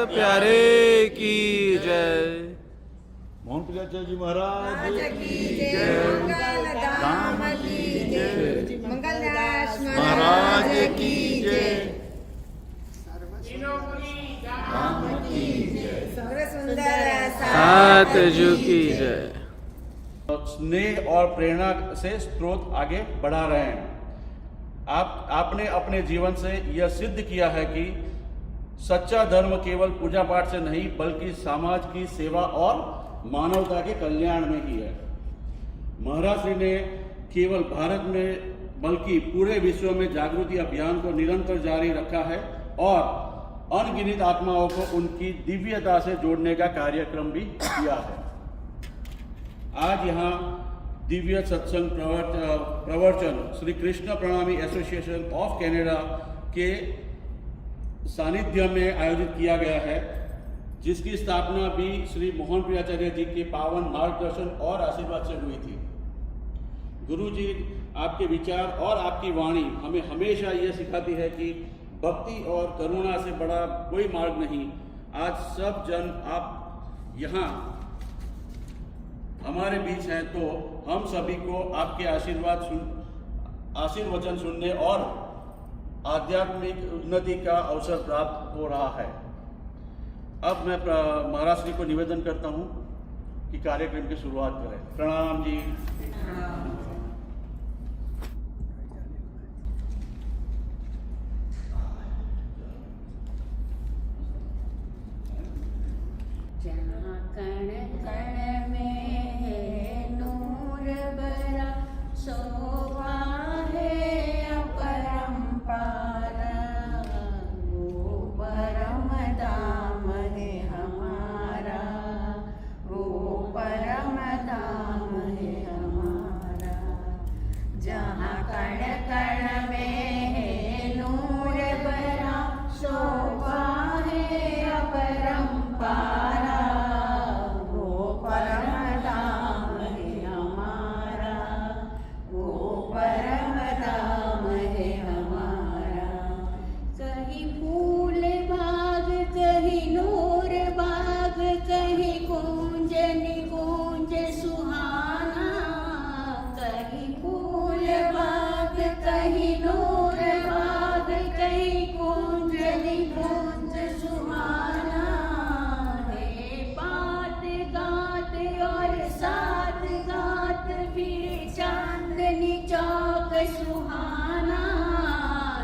प्यारे की जय। मोहन प्रियाचार्य जी महाराज की जय। मंगल धाम की जय। मंगलदास महाराज की जय। धाम की जय। सर्व सुंदर सात जू की जय। स्नेह और प्रेरणा से स्रोत आगे बढ़ा रहे हैं। आपने अपने जीवन से यह सिद्ध किया है कि सच्चा धर्म केवल पूजा पाठ से नहीं बल्कि समाज की सेवा और मानवता के कल्याण में ही है। महाराज श्री ने केवल भारत में बल्कि पूरे विश्व में जागृति अभियान को निरंतर जारी रखा है और अनगिनत आत्माओं को उनकी दिव्यता से जोड़ने का कार्यक्रम भी किया है। आज यहाँ दिव्य सत्संग प्रवचन श्री कृष्ण प्रणामी एसोसिएशन ऑफ कनाडा के सानिध्य में आयोजित किया गया है, जिसकी स्थापना भी श्री मोहन प्रियाचार्य जी के पावन मार्गदर्शन और आशीर्वाद से हुई थी। गुरु जी आपके विचार और आपकी वाणी हमें हमेशा यह सिखाती है कि भक्ति और करुणा से बड़ा कोई मार्ग नहीं। आज सब जन आप यहाँ हमारे बीच हैं, तो हम सभी को आपके आशीर्वचन सुनने और आध्यात्मिक उन्नति का अवसर प्राप्त हो रहा है। अब मैं महाराज श्री को निवेदन करता हूँ कि कार्यक्रम की शुरुआत करें। प्रणाम जी। जहाँ कण कण में नूर बरा शोभा है अपरंपार, वो परम धाम है हमारा, वो परम धाम है हमारा। जहाँ कण कण में नूर बरा शोभा है अपरंपार, कहीं गूंज निगूंज सुहाना, कहीं फूल बाग कहीं नूर बाग, कहीं गूंज निगूंज सुहाना है। बात गात और साथ गात फिर चांदनी चौक सुहाना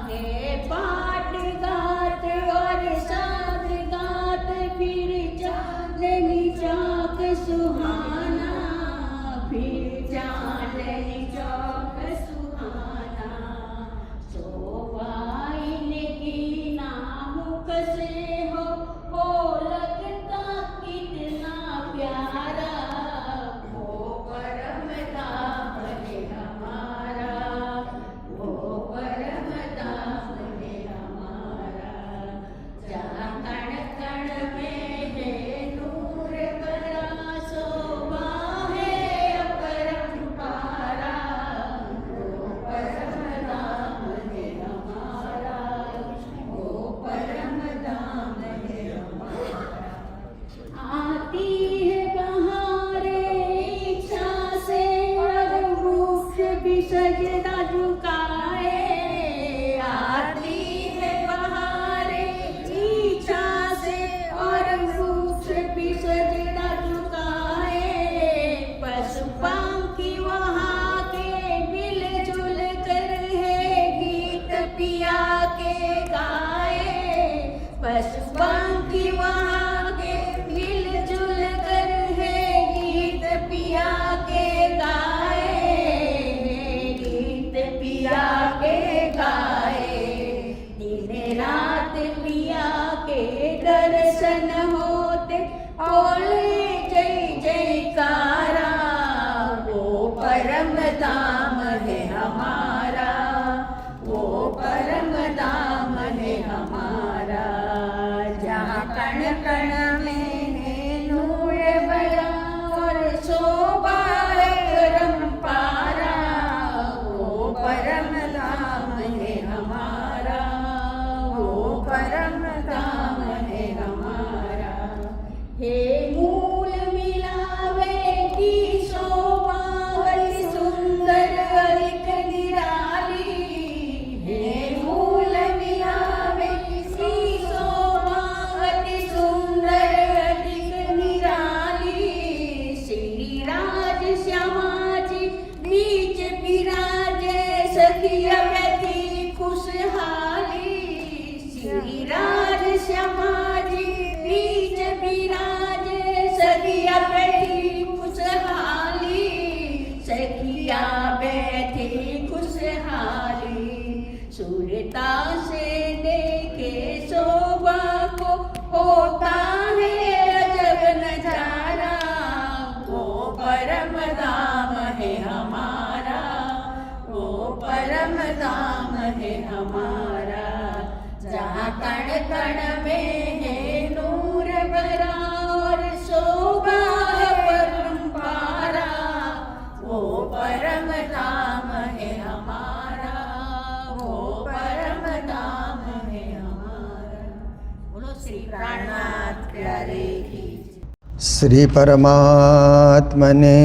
है। बात गात और साथ गात फिर चांदनी चौक सुहाना, फिर चांदनी चौक सुहाना। शोभा इनकी नामुख से हो लगता कितना प्यारा, वो परम धाम है हमारा, वो परम धाम है हमारा। जहाँ कण कण में है नूर बरा शोभा है अपरंपारा, वो परम धाम है हमारा, वो परम धाम है हमारा। आती है बहारे इच्छा से और वृक्ष भी सजदा झुकाए, आती है बहारे इच्छा से और वृक्ष भी सजदा झुकाए। पशु पंखी वहाँ के मिलजुल कर है गीत पिया के गाए, पशु पंखी वहाँ के मिलजुल कर है गीत पिया के गाए, गीत पिया के गाए। दिन रात पिया के दर्शन होते बोले जय जयकारा, वो परम धाम है हमारा, वो परम धाम है हमारा। जहाँ कण कण में है नूर बरा और शोभा है परंपारा, वो परम धाम है हमारा, वो परम धाम है हमारा। हे मूल मिलावे की शोभा अति सुंदर अधिक निराली। हे मूल मिलावे की शोभा अति सुंदर अधिक निराली। श्री राज श्यामा जी बीच विराजे सखिया व्यथी खुशहाली। श्री राज श्यामा जी बीच विराजे सखिया बैठी खुशहाली। सखिया बैठी खुशहाली। सूरता से देखे शोभा को होता है अजब नजारा। वो परम धाम है हमारा, वो परम धाम है हमारा। जहाँ कण कण में है नूर भरा और शोभा है परम्पारा। वो परम धाम है हमारा, वो परम धाम है हमारा। बोलो श्री प्राणनाथ प्यारे की। श्री परमात्मने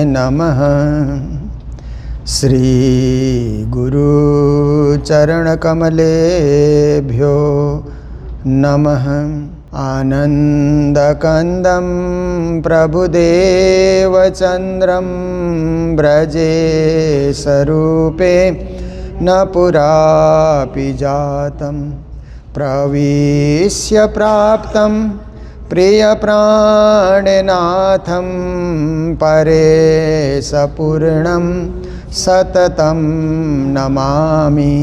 नमः। श्री गुरु चरण कमलेभ्यो नमः। आनन्दकन्दं प्रभुदेवचन्द्रं व्रजे स्वरूपे न पुरापि जातं। प्रविश्य प्राप्तं प्रियप्राणनाथं परेशपूर्णं सततं नमामि।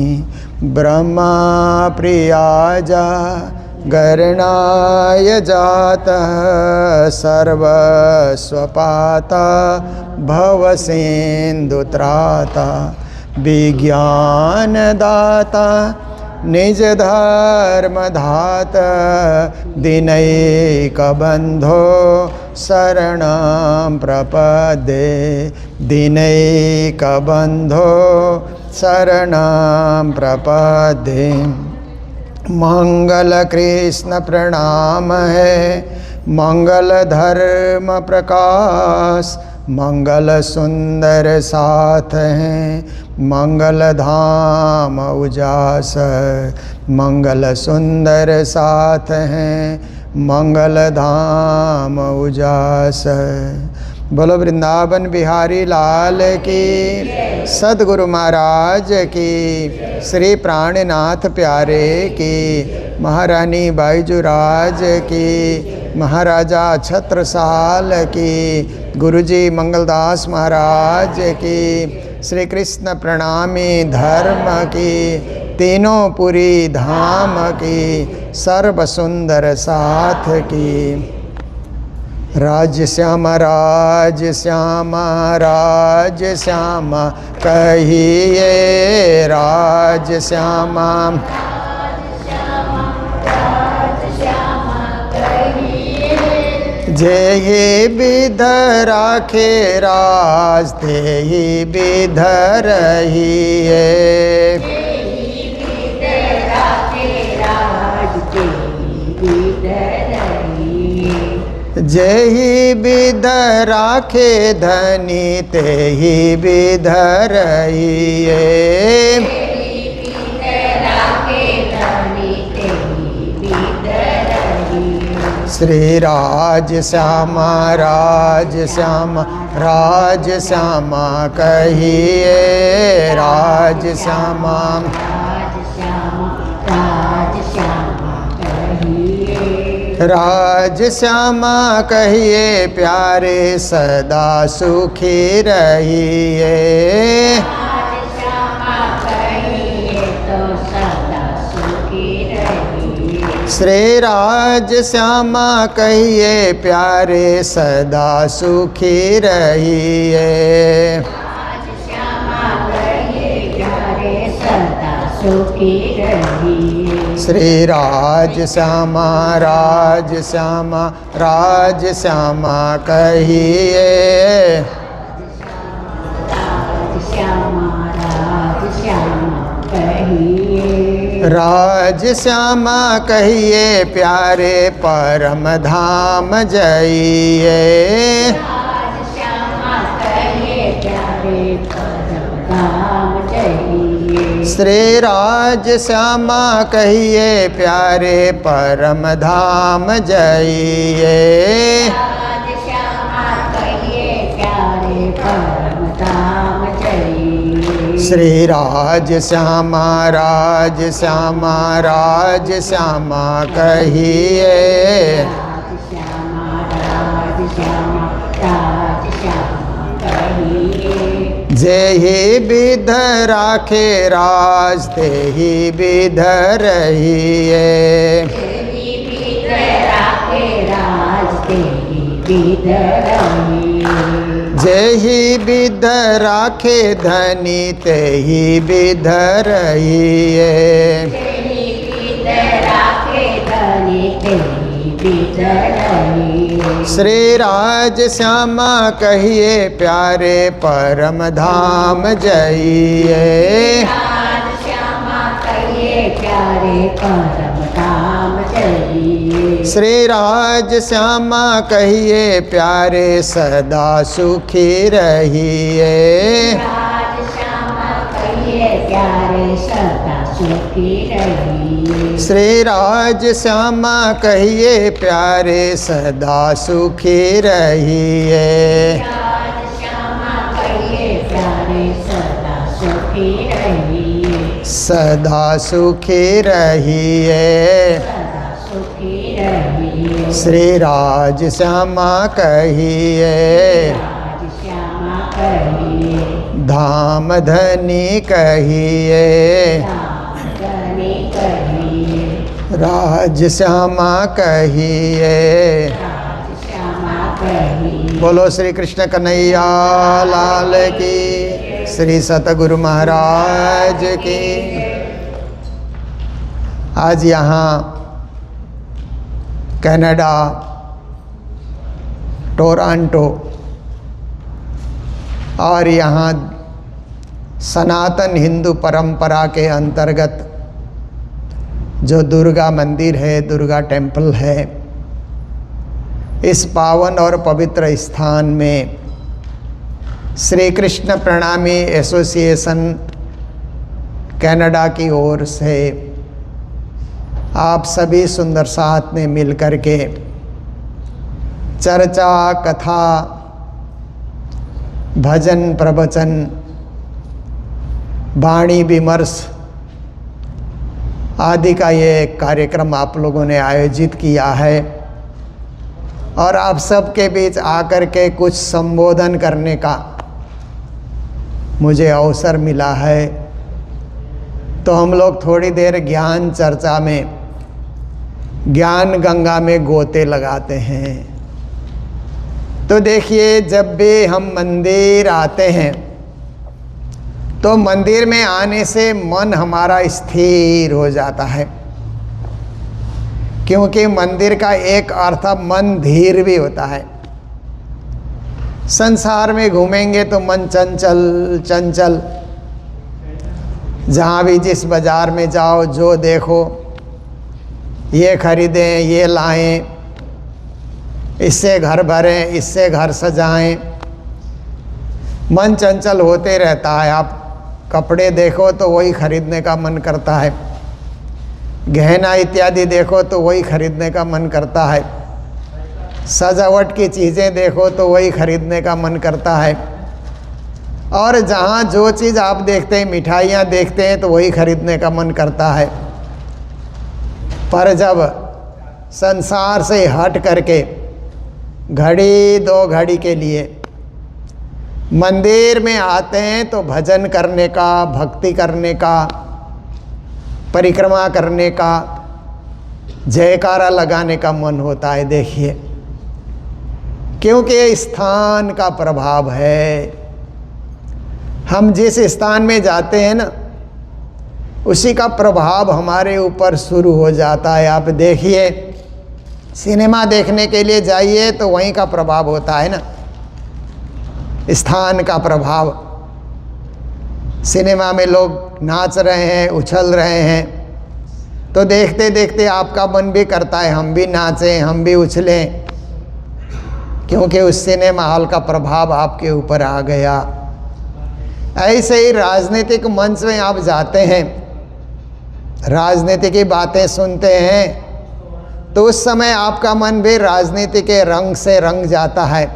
ब्रह्मा प्रियाजा गरणाय जातः सर्वस्वपाता भवसिन्धुत्राता। विज्ञानदाता निज धर्मधाता दिनैकबन्धो शरणं प्रपद्ये। दिनैकबन्धो शरणं प्रपद्ये। मंगल कृष्ण प्रणाम है मंगल धर्म प्रकाश। मंगल सुंदर साथ हैं मंगल धाम उजास। मंगल सुंदर साथ हैं मंगल धाम उजास। बोलो वृंदावन बिहारी लाल की, सद्गुरु महाराज की, श्री प्राणनाथ प्यारे की, महारानी बाईजूराज की, महाराजा छत्रसाल की, गुरुजी मंगलदास महाराज की, श्री कृष्ण प्रणामी धर्म की, तीनों पुरी धाम की, सर्व सुंदर साथ की। राज श्यामा राज श्यामा राज श्यामा कहिए राज श्यामा। जेहि विध राखे राज तेहि विध रहिए। जेहि विध राखे धनी तेहि विध रहिए। श्री राज श्यामा राज श्यामा राज श्यामा कहिए राज श्यामा। राज श्यामा कहिए प्यारे सदा सुखी रहिए। श्री राज श्यामा कहिए प्यारे सदा सुखी रहिए। श्री राज श्यामा राज श्यामा राज श्यामा कहिए। राज श्यामा कहिए प्यारे परम धाम जाइए। राज श्यामा कहिए प्यारे परम धाम जाइए। श्री राज श्यामा कहिए प्यारे परम धाम जाइए। राज श्यामा कहिए प्यारे परम धाम जाइए। श्री राज श्यामा राज श्यामा राज श्यामा कहिए। राज श्यामा राज श्यामा राज श्यामा कहिए। जेहि विध राखे राज तेहि विध रहिए। तेरी विध राखे राज तेरी विध रहिए। जेहि विध राखे धनी तेहि विध रहिए। तेरी विध राखे धनी तेरी विध रहिए। श्री राज श्यामा कहिए प्यारे परम धाम जाइए। राज श्यामा कहिए प्यारे परम धाम जाइए। श्री राज श्यामा कहिए प्यारे सदा सुखी रहिए। राज श्यामा कहिए प्यारे सदा सुखी रहिए। श्री राज श्यामा कहिए प्यारे सदा सुखी रहिए। राज श्यामा कहिए प्यारे सदा सुखी रहिए। सदा सुखी रहिए। सदा सुखी रहिए। श्री राज श्यामा कहिए राज श्यामा कहिए। धाम धनी कहिए। राम धनी कहिए। राज श्यामा कहिए। राज श्यामा कहिए। बोलो श्री कृष्ण कन्हैया लाल की। श्री सतगुरु महाराज की। आज यहाँ कनाडा टोरंटो और यहाँ सनातन हिंदू परंपरा के अंतर्गत जो दुर्गा मंदिर है, दुर्गा टेम्पल है, इस पावन और पवित्र स्थान में श्री कृष्ण प्रणामी एसोसिएशन कनाडा की ओर से आप सभी सुंदर साथ में मिलकर के चर्चा, कथा, भजन, प्रवचन, वाणी विमर्श आदि का ये कार्यक्रम आप लोगों ने आयोजित किया है और आप सबके बीच आकर के कुछ संबोधन करने का मुझे अवसर मिला है। तो हम लोग थोड़ी देर ज्ञान चर्चा में, ज्ञान गंगा में गोते लगाते हैं। तो देखिए, जब भी हम मंदिर आते हैं तो मंदिर में आने से मन हमारा स्थिर हो जाता है, क्योंकि मंदिर का एक अर्थ मन धीर भी होता है। संसार में घूमेंगे तो मन चंचल चंचल, जहाँ भी जिस बाज़ार में जाओ, जो देखो ये खरीदें, ये लाएं, इससे घर भरें, इससे घर सजाएं, मन चंचल होते रहता है। आप कपड़े देखो तो वही खरीदने का मन करता है, गहना इत्यादि देखो तो वही खरीदने का मन करता है, सजावट की चीज़ें देखो तो वही खरीदने का मन करता है। और जहाँ जो चीज़ आप देखते हैं, मिठाइयाँ देखते हैं तो वही खरीदने का मन करता है। पर जब संसार से हट करके घड़ी दो घड़ी के लिए मंदिर में आते हैं तो भजन करने का, भक्ति करने का, परिक्रमा करने का, जयकारा लगाने का मन होता है। देखिए, क्योंकि ये स्थान का प्रभाव है। हम जिस स्थान में जाते हैं ना, उसी का प्रभाव हमारे ऊपर शुरू हो जाता है। आप देखिए, सिनेमा देखने के लिए जाइए तो वहीं का प्रभाव होता है ना, स्थान का प्रभाव। सिनेमा में लोग नाच रहे हैं, उछल रहे हैं, तो देखते देखते आपका मन भी करता है हम भी नाचें, हम भी उछलें, क्योंकि उस सिनेमा हॉल का प्रभाव आपके ऊपर आ गया। ऐसे ही राजनीतिक मंच में आप जाते हैं, राजनीति की बातें सुनते हैं, तो उस समय आपका मन भी राजनीति के रंग से रंग जाता है,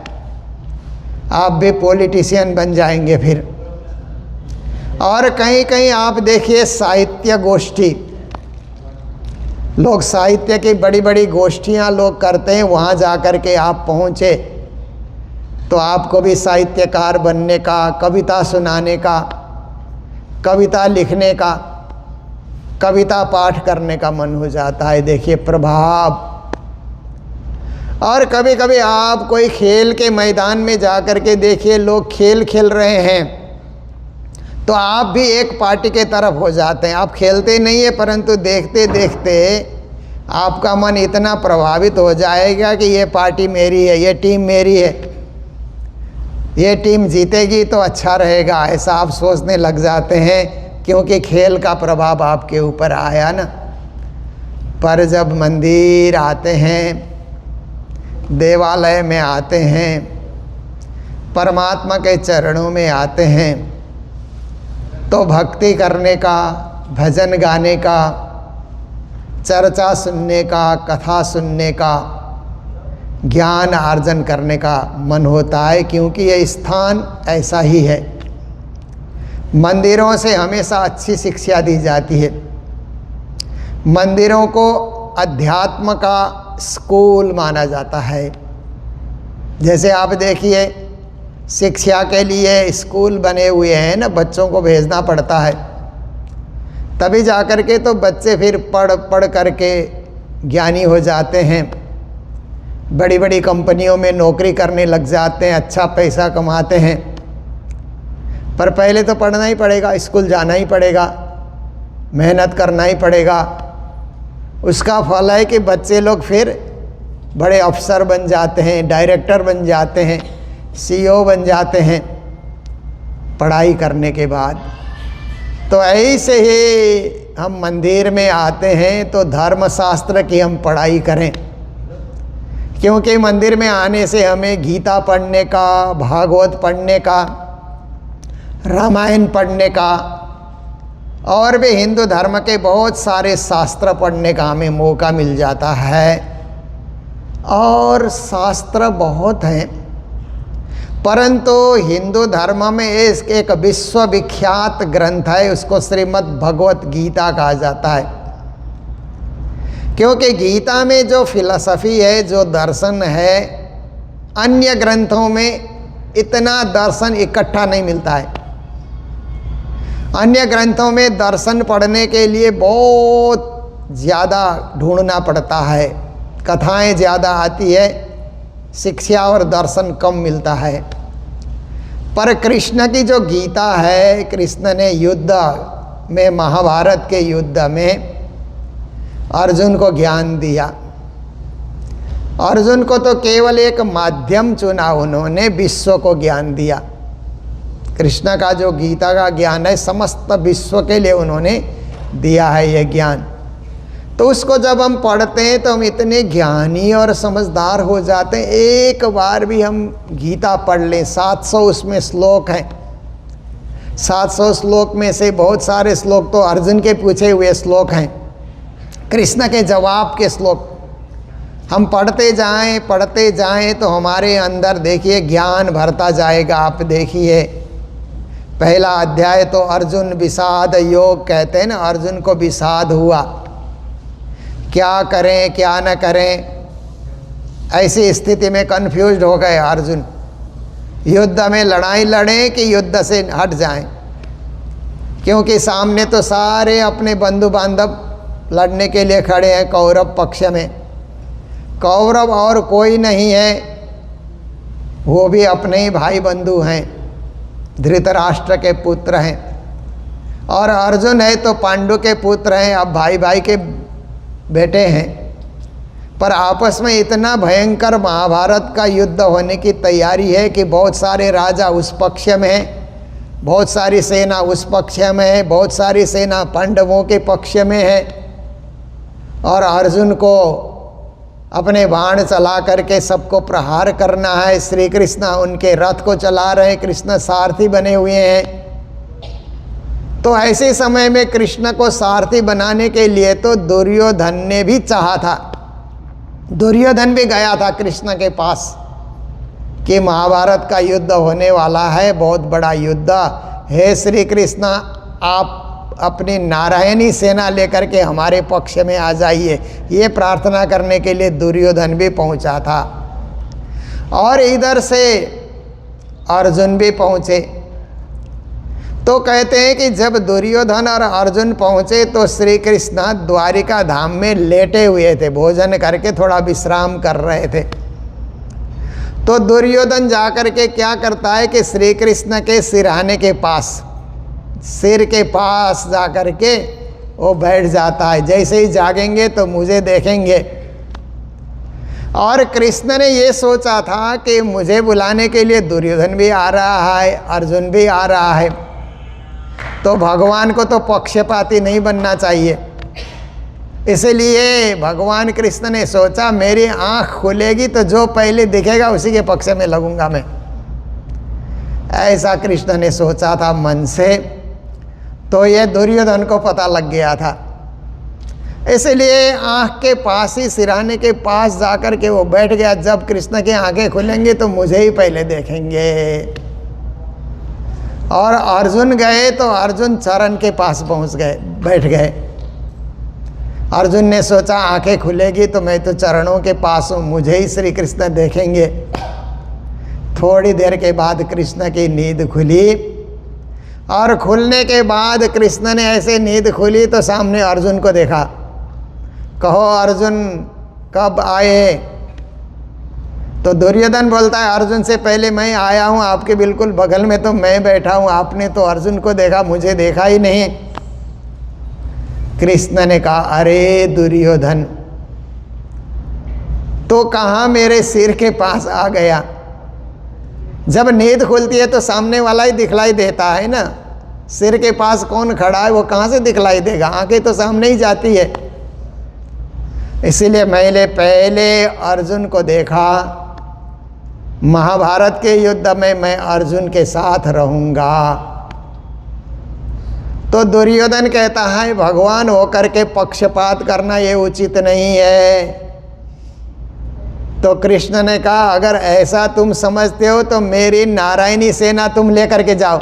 आप भी पॉलिटिशियन बन जाएंगे फिर। और कहीं कहीं आप देखिए साहित्य गोष्ठी, लोग साहित्य की बड़ी बड़ी गोष्ठियाँ लोग करते हैं, वहाँ जा कर के आप पहुँचे तो आपको भी साहित्यकार बनने का, कविता सुनाने का, कविता लिखने का, कविता पाठ करने का मन हो जाता है। देखिए प्रभाव। और कभी कभी आप कोई खेल के मैदान में जा कर के देखिए, लोग खेल खेल रहे हैं तो आप भी एक पार्टी के तरफ हो जाते हैं। आप खेलते नहीं है, परंतु देखते देखते आपका मन इतना प्रभावित हो जाएगा कि ये पार्टी मेरी है, ये टीम मेरी है, ये टीम जीतेगी तो अच्छा रहेगा, ऐसा आप सोचने लग जाते हैं, क्योंकि खेल का प्रभाव आपके ऊपर आया ना। पर जब मंदिर आते हैं, देवालय में आते हैं, परमात्मा के चरणों में आते हैं, तो भक्ति करने का, भजन गाने का, चर्चा सुनने का, कथा सुनने का, ज्ञान अर्जन करने का मन होता है, क्योंकि ये स्थान ऐसा ही है। मंदिरों से हमेशा अच्छी शिक्षा दी जाती है। मंदिरों को अध्यात्म का स्कूल माना जाता है। जैसे आप देखिए शिक्षा के लिए स्कूल बने हुए हैं ना, बच्चों को भेजना पड़ता है, तभी जाकर के तो बच्चे फिर पढ़ करके ज्ञानी हो जाते हैं, बड़ी बड़ी कंपनियों में नौकरी करने लग जाते हैं, अच्छा पैसा कमाते हैं। पर पहले तो पढ़ना ही पड़ेगा, स्कूल जाना ही पड़ेगा, मेहनत करना ही पड़ेगा। उसका फल है कि बच्चे लोग फिर बड़े अफसर बन जाते हैं, डायरेक्टर बन जाते हैं, CEO बन जाते हैं पढ़ाई करने के बाद। तो ऐसे ही हम मंदिर में आते हैं तो धर्मशास्त्र की हम पढ़ाई करें, क्योंकि मंदिर में आने से हमें गीता पढ़ने का, भागवत पढ़ने का, रामायण पढ़ने का और भी हिंदू धर्म के बहुत सारे शास्त्र पढ़ने का हमें मौका मिल जाता है। और शास्त्र बहुत हैं, परंतु हिंदू धर्म में एक विश्वविख्यात ग्रंथ है, उसको श्रीमद् भगवत गीता कहा जाता है। क्योंकि गीता में जो फिलॉसफी है, जो दर्शन है, अन्य ग्रंथों में इतना दर्शन इकट्ठा नहीं मिलता है। अन्य ग्रंथों में दर्शन पढ़ने के लिए बहुत ज़्यादा ढूंढना पड़ता है, कथाएं ज़्यादा आती है, शिक्षा और दर्शन कम मिलता है। पर कृष्ण की जो गीता है, कृष्ण ने युद्ध में, महाभारत के युद्ध में अर्जुन को ज्ञान दिया। अर्जुन को तो केवल एक माध्यम चुना उन्होंने, विश्व को ज्ञान दिया। कृष्ण का जो गीता का ज्ञान है, समस्त विश्व के लिए उन्होंने दिया है ये ज्ञान। तो उसको जब हम पढ़ते हैं तो हम इतने ज्ञानी और समझदार हो जाते हैं। एक बार भी हम गीता पढ़ लें, 700 उसमें श्लोक हैं, 700 श्लोक में से बहुत सारे श्लोक तो अर्जुन के पूछे हुए श्लोक हैं, कृष्ण के जवाब के श्लोक। हम पढ़ते जाएं तो हमारे अंदर देखिए ज्ञान भरता जाएगा। आप देखिए पहला अध्याय तो अर्जुन विषाद योग कहते हैं ना, अर्जुन को विषाद हुआ, क्या करें क्या न करें, ऐसी स्थिति में कन्फ्यूज्ड हो गए अर्जुन। युद्ध में लड़ाई लड़ें कि युद्ध से हट जाएं, क्योंकि सामने तो सारे अपने बंधु बांधव लड़ने के लिए खड़े हैं कौरव पक्ष में। कौरव और कोई नहीं है, वो भी अपने ही भाई बंधु हैं, धृतराष्ट्र के पुत्र हैं। और अर्जुन है तो पांडु के पुत्र हैं, अब भाई भाई के बेटे हैं। पर आपस में इतना भयंकर महाभारत का युद्ध होने की तैयारी है कि बहुत सारे राजा उस पक्ष में हैं, बहुत सारी सेना उस पक्ष में है, बहुत सारी सेना पांडवों के पक्ष में है। और अर्जुन को अपने बाण चला करके सबको प्रहार करना है। श्री कृष्ण उनके रथ को चला रहे हैं, कृष्ण सारथी बने हुए हैं। तो ऐसे समय में कृष्ण को सारथी बनाने के लिए तो दुर्योधन ने भी चाहा था। दुर्योधन भी गया था कृष्ण के पास कि महाभारत का युद्ध होने वाला है, बहुत बड़ा युद्ध। हे श्री कृष्ण, आप अपनी नारायणी सेना लेकर के हमारे पक्ष में आ जाइए, ये प्रार्थना करने के लिए दुर्योधन भी पहुंचा था। और इधर से अर्जुन भी पहुंचे। तो कहते हैं कि जब दुर्योधन और अर्जुन पहुंचे तो श्री कृष्ण द्वारिका धाम में लेटे हुए थे, भोजन करके थोड़ा विश्राम कर रहे थे। तो दुर्योधन जाकर के क्या करता है कि श्री कृष्ण के सिरहाने के पास, सिर के पास जाकर के वो बैठ जाता है। जैसे ही जागेंगे तो मुझे देखेंगे। और कृष्ण ने ये सोचा था कि मुझे बुलाने के लिए दुर्योधन भी आ रहा है, अर्जुन भी आ रहा है, तो भगवान को तो पक्षपाती नहीं बनना चाहिए। इसलिए भगवान कृष्ण ने सोचा मेरी आंख खुलेगी तो जो पहले दिखेगा उसी के पक्ष में लगूंगा मैं। ऐसा कृष्ण ने सोचा था मन से। तो ये दुर्योधन को पता लग गया था, इसलिए आंख के पास ही, सिरहाने के पास जाकर के वो बैठ गया। जब कृष्ण की आंखें खुलेंगी तो मुझे ही पहले देखेंगे। और अर्जुन गए तो अर्जुन चरण के पास पहुंच गए, बैठ गए। अर्जुन ने सोचा आंखें खुलेगी तो मैं तो चरणों के पास हूँ, मुझे ही श्री कृष्ण देखेंगे। थोड़ी देर के बाद कृष्ण की नींद खुली। और खुलने के बाद कृष्ण ने ऐसे नींद खुली तो सामने अर्जुन को देखा। कहो अर्जुन कब आए? तो दुर्योधन बोलता है अर्जुन से पहले मैं आया हूँ, आपके बिल्कुल बगल में तो मैं बैठा हूँ, आपने तो अर्जुन को देखा, मुझे देखा ही नहीं। कृष्ण ने कहा अरे दुर्योधन, तो कहाँ मेरे सिर के पास आ गया। जब नींद खुलती है तो सामने वाला ही दिखलाई देता है ना, सिर के पास कौन खड़ा है वो कहाँ से दिखलाई देगा, आंखें तो सामने ही जाती है। इसीलिए मैंने पहले अर्जुन को देखा। महाभारत के युद्ध में मैं अर्जुन के साथ रहूंगा। तो दुर्योधन कहता है भगवान होकर के पक्षपात करना ये उचित नहीं है। तो कृष्ण ने कहा अगर ऐसा तुम समझते हो तो मेरी नारायणी सेना तुम लेकर के जाओ,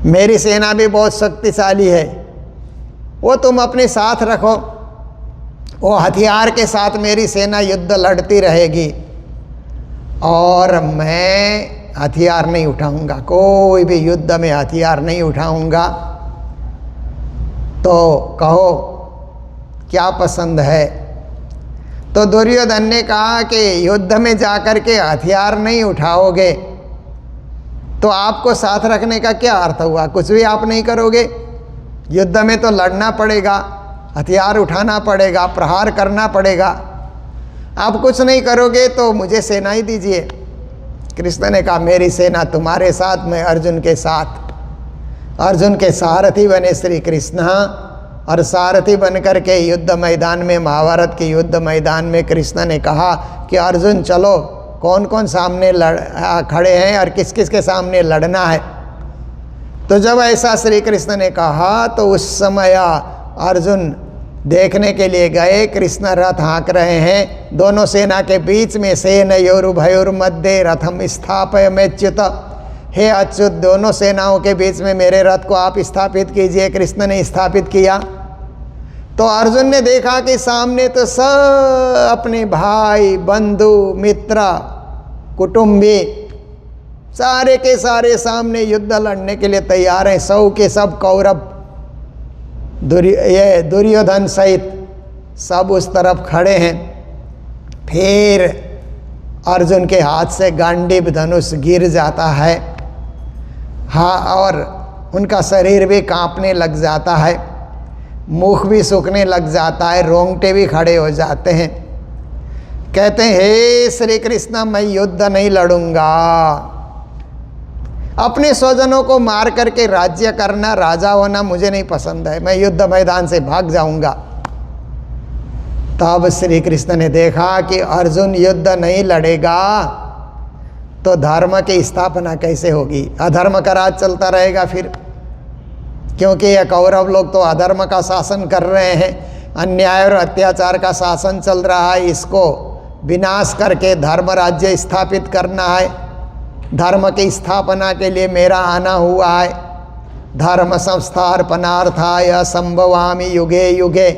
मेरी सेना भी बहुत शक्तिशाली है, वो तुम अपने साथ रखो। वो हथियार के साथ मेरी सेना युद्ध लड़ती रहेगी और मैं हथियार नहीं उठाऊंगा, कोई भी युद्ध में हथियार नहीं उठाऊंगा। तो कहो क्या पसंद है? तो दुर्योधन ने कहा कि युद्ध में जाकर के हथियार नहीं उठाओगे तो आपको साथ रखने का क्या अर्थ हुआ? कुछ भी आप नहीं करोगे। युद्ध में तो लड़ना पड़ेगा, हथियार उठाना पड़ेगा, प्रहार करना पड़ेगा। आप कुछ नहीं करोगे तो मुझे सेना ही दीजिए। कृष्ण ने कहा मेरी सेना तुम्हारे साथ, मैं अर्जुन के साथ। अर्जुन के सारथी बने श्री कृष्ण। और सारथी बनकर के युद्ध मैदान में, महाभारत के युद्ध मैदान में कृष्ण ने कहा कि अर्जुन चलो, कौन कौन सामने खड़े हैं और किस किस के सामने लड़ना है। तो जब ऐसा श्री कृष्ण ने कहा तो उस समय अर्जुन देखने के लिए गए। कृष्ण रथ हाँक रहे हैं, दोनों सेना के बीच में सेनयोरुभयोर्मध्ये रथम स्थापयमेच्युत। हे अच्युत, दोनों सेनाओं के बीच में मेरे रथ को आप स्थापित कीजिए। कृष्ण ने स्थापित किया। तो अर्जुन ने देखा कि सामने तो सब अपने भाई, बंधु, मित्र, कुटुंबी सारे के सारे सामने युद्ध लड़ने के लिए तैयार हैं। सौ के सब कौरव, दुर्योधन सहित सब उस तरफ खड़े हैं। फिर अर्जुन के हाथ से गांडीव धनुष गिर जाता है। हाँ, और उनका शरीर भी कांपने लग जाता है, मुख भी सूखने लग जाता है, रोंगटे भी खड़े हो जाते हैं। कहते हैं हे श्री कृष्ण, मैं युद्ध नहीं लड़ूंगा। अपने स्वजनों को मार करके राज्य करना, राजा होना मुझे नहीं पसंद है। मैं युद्ध मैदान से भाग जाऊंगा। तब श्री कृष्ण ने देखा कि अर्जुन युद्ध नहीं लड़ेगा तो धर्म की स्थापना कैसे होगी, अधर्म का राज चलता रहेगा फिर। क्योंकि ये कौरव लोग तो अधर्म का शासन कर रहे हैं, अन्याय और अत्याचार का शासन चल रहा है, इसको विनाश करके धर्म राज्य स्थापित करना है। धर्म की स्थापना के लिए मेरा आना हुआ है। धर्म संस्थापनार्थाय संभवामि युगे युगे,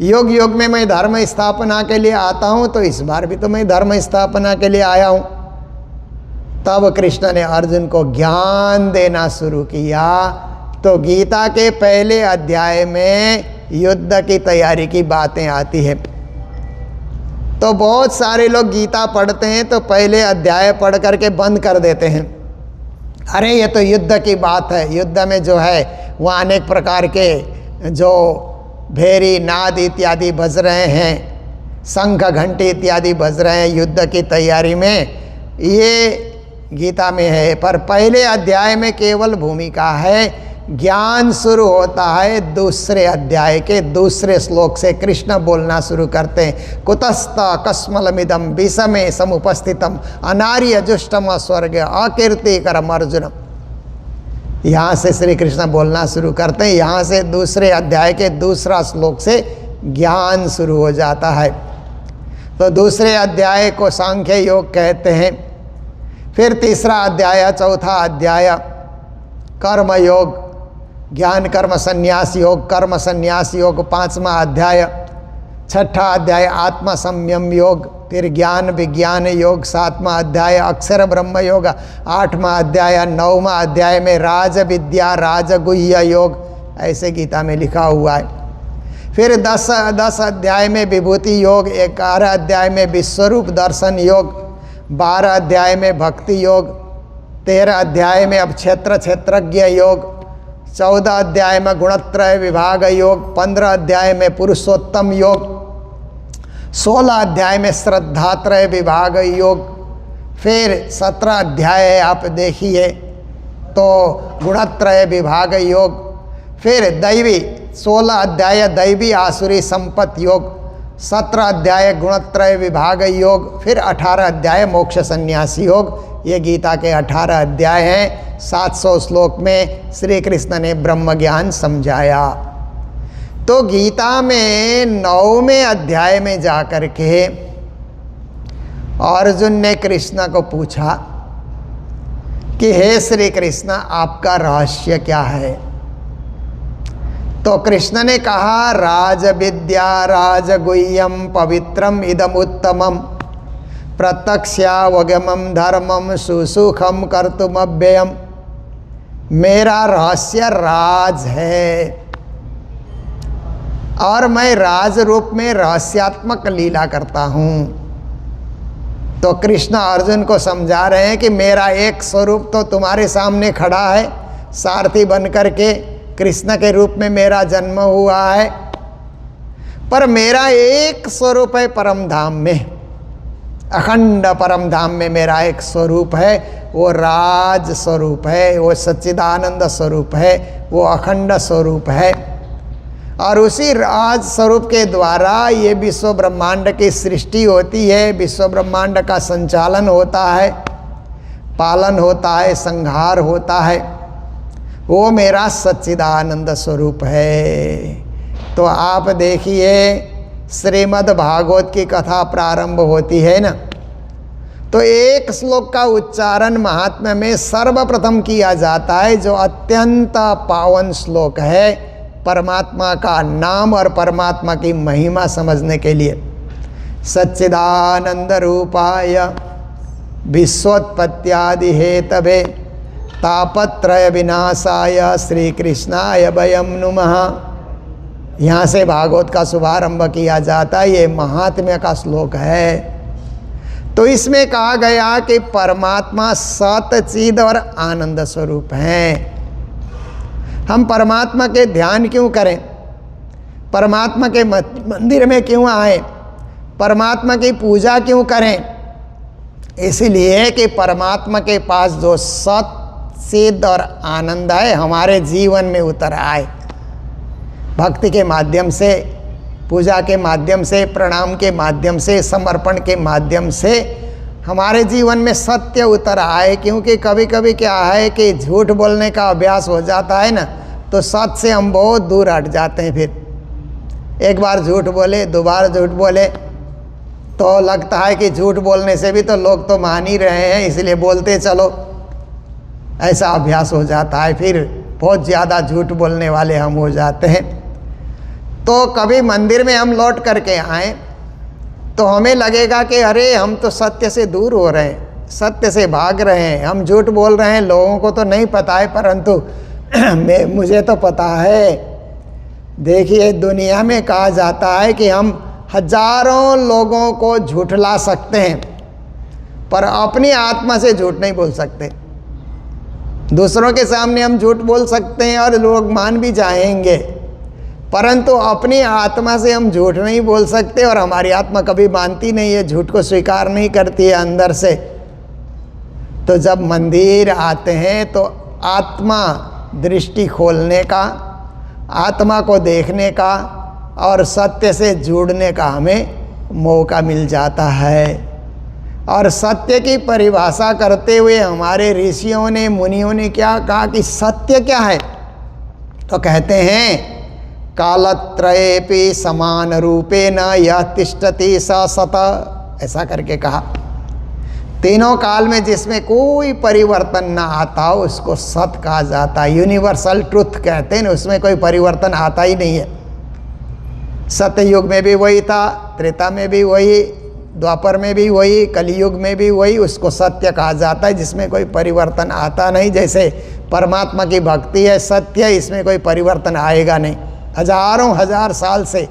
युग युग में मैं धर्म स्थापना के लिए आता हूँ, तो इस बार भी तो मैं धर्म स्थापना के लिए आया हूँ। तब कृष्ण ने अर्जुन को ज्ञान देना शुरू किया। तो गीता के पहले अध्याय में युद्ध की तैयारी की बातें आती है। तो बहुत सारे लोग गीता पढ़ते हैं तो पहले अध्याय पढ़ करके बंद कर देते हैं। अरे ये तो युद्ध की बात है, युद्ध में जो है वहाँ अनेक प्रकार के जो भेरी नाद इत्यादि बज रहे हैं, शंख घंटी इत्यादि बज रहे हैं युद्ध की तैयारी में, ये गीता में है। पर पहले अध्याय में केवल भूमिका है। ज्ञान शुरू होता है दूसरे अध्याय के दूसरे श्लोक से। कृष्ण बोलना शुरू करते हैं, कुतस्त कस्मलमिदम विषमे समुपस्थितम अनार्य जुष्टम स्वर्ग अकीर्तिकरम अर्जुन। यहाँ से श्री कृष्ण बोलना शुरू करते हैं। यहाँ से दूसरे अध्याय के दूसरा श्लोक से ज्ञान शुरू हो जाता है। तो दूसरे अध्याय को सांख्य योग कहते हैं। फिर तीसरा अध्याय, चौथा अध्याय कर्म योग, ज्ञान कर्म संन्यास योग, कर्म संन्यास योग पांचवा अध्याय। छठा अध्याय आत्म संयम योग, फिर ज्ञान विज्ञान योग सातवां अध्याय, अक्षर ब्रह्म योग आठवां अध्याय। नौवां अध्याय में राज विद्या राजगुह्य योग, ऐसे गीता में लिखा हुआ है। फिर 10 अध्याय में विभूति योग, 11 अध्याय में विश्वरूप दर्शन योग, 12 अध्याय में भक्ति योग, 13 अध्याय में अब क्षेत्रज्ञ योग, 14 अध्याय में गुणत्रय विभाग योग, 15 अध्याय में पुरुषोत्तम योग, 16 अध्याय में श्रद्धात्रय विभाग योग। फिर 17 अध्याय है, आप देखिए तो गुणत्रय विभाग योग। फिर दैवी 16 अध्याय दैवी आसुरी संपत्ति योग, 17 अध्याय गुणत्रय विभाग योग। फिर 18 अध्याय मोक्ष संन्यासी योग। ये गीता के 18 अध्याय हैं। 700 श्लोक में श्री कृष्ण ने ब्रह्म ज्ञान समझाया। तो गीता में 9वें अध्याय में जाकर के अर्जुन ने कृष्ण को पूछा कि हे श्री कृष्ण, आपका रहस्य क्या है। तो कृष्ण ने कहा, राज विद्या राजगुह्यम पवित्रम इदम उत्तमम प्रत्यक्षावगमम धर्मम सुसुखम कर्तुमव्ययम। मेरा रहस्य राज है और मैं राज रूप में रहस्यात्मक लीला करता हूँ। तो कृष्ण अर्जुन को समझा रहे हैं कि मेरा एक स्वरूप तो तुम्हारे सामने खड़ा है, सारथी बन करके कृष्ण के रूप में मेरा जन्म हुआ है। पर मेरा एक स्वरूप है परम धाम में, अखंड परम धाम में मेरा एक स्वरूप है, वो राज स्वरूप है, वो सच्चिदानंद स्वरूप है, वो अखंड स्वरूप है। और उसी राज स्वरूप के द्वारा ये विश्व ब्रह्मांड की सृष्टि होती है, विश्व ब्रह्मांड का संचालन होता है, पालन होता है, संहार होता है। वो मेरा सच्चिदानंद स्वरूप है। तो आप देखिए, श्रीमद् भागवत की कथा प्रारंभ होती है ना, तो एक श्लोक का उच्चारण महात्म्य में सर्वप्रथम किया जाता है, जो अत्यंत पावन श्लोक है परमात्मा का नाम और परमात्मा की महिमा समझने के लिए। सच्चिदानंद रूपाय विश्वोत्पत्त्यादि हेतवे तापत्रय विनाशाय श्री कृष्णाय वयं नुमः। यहाँ से भागवत का शुभारंभ किया जाता है। ये महात्म्य का श्लोक है। तो इसमें कहा गया कि परमात्मा सतचिद और आनंद स्वरूप हैं। हम परमात्मा के ध्यान क्यों करें, परमात्मा के मंदिर में क्यों आए, परमात्मा की पूजा क्यों करें? इसलिए कि परमात्मा के पास जो सत सिद्ध और आनंद है हमारे जीवन में उतर आए। भक्ति के माध्यम से पूजा के माध्यम से, प्रणाम के माध्यम से, समर्पण के माध्यम से हमारे जीवन में सत्य उतर आए। क्योंकि कभी कभी क्या है कि झूठ बोलने का अभ्यास हो जाता है ना, तो सत्य से हम बहुत दूर हट जाते हैं। फिर एक बार झूठ बोले, दो बार झूठ बोले तो लगता है कि झूठ बोलने से भी तो लोग तो मान ही रहे हैं, इसलिए बोलते चलो, ऐसा अभ्यास हो जाता है। फिर बहुत ज़्यादा झूठ बोलने वाले हम हो जाते हैं। तो कभी मंदिर में हम लौट करके आएँ तो हमें लगेगा कि अरे हम तो सत्य से दूर हो रहे हैं, सत्य से भाग रहे हैं, हम झूठ बोल रहे हैं, लोगों को तो नहीं पता है, परंतु मुझे तो पता है। देखिए, दुनिया में कहा जाता है कि हम हजारों लोगों को झूठला सकते हैं, पर अपनी आत्मा से झूठ नहीं बोल सकते। दूसरों के सामने हम झूठ बोल सकते हैं और लोग मान भी जाएंगे, परंतु अपनी आत्मा से हम झूठ नहीं बोल सकते। और हमारी आत्मा कभी मानती नहीं है, झूठ को स्वीकार नहीं करती है अंदर से। तो जब मंदिर आते हैं तो आत्मा दृष्टि खोलने का, आत्मा को देखने का और सत्य से जुड़ने का हमें मौका मिल जाता है। और सत्य की परिभाषा करते हुए हमारे ऋषियों ने, मुनियों ने क्या कहा कि सत्य क्या है? तो कहते हैं कालत्रयेपि समान रूपेण यः तिष्ठति स सत, ऐसा करके कहा। तीनों काल में जिसमें कोई परिवर्तन ना आता हो उसको सत कहा जाता है। यूनिवर्सल ट्रुथ कहते हैं ना, उसमें कोई परिवर्तन आता ही नहीं है। सत्ययुग में भी वही था, त्रेता में भी वही, द्वापर में भी वही, कलयुग में भी वही, उसको सत्य कहा जाता है जिसमें कोई परिवर्तन आता नहीं। जैसे परमात्मा की भक्ति है सत्य, इसमें कोई परिवर्तन आएगा नहीं। हजारों हजार साल से,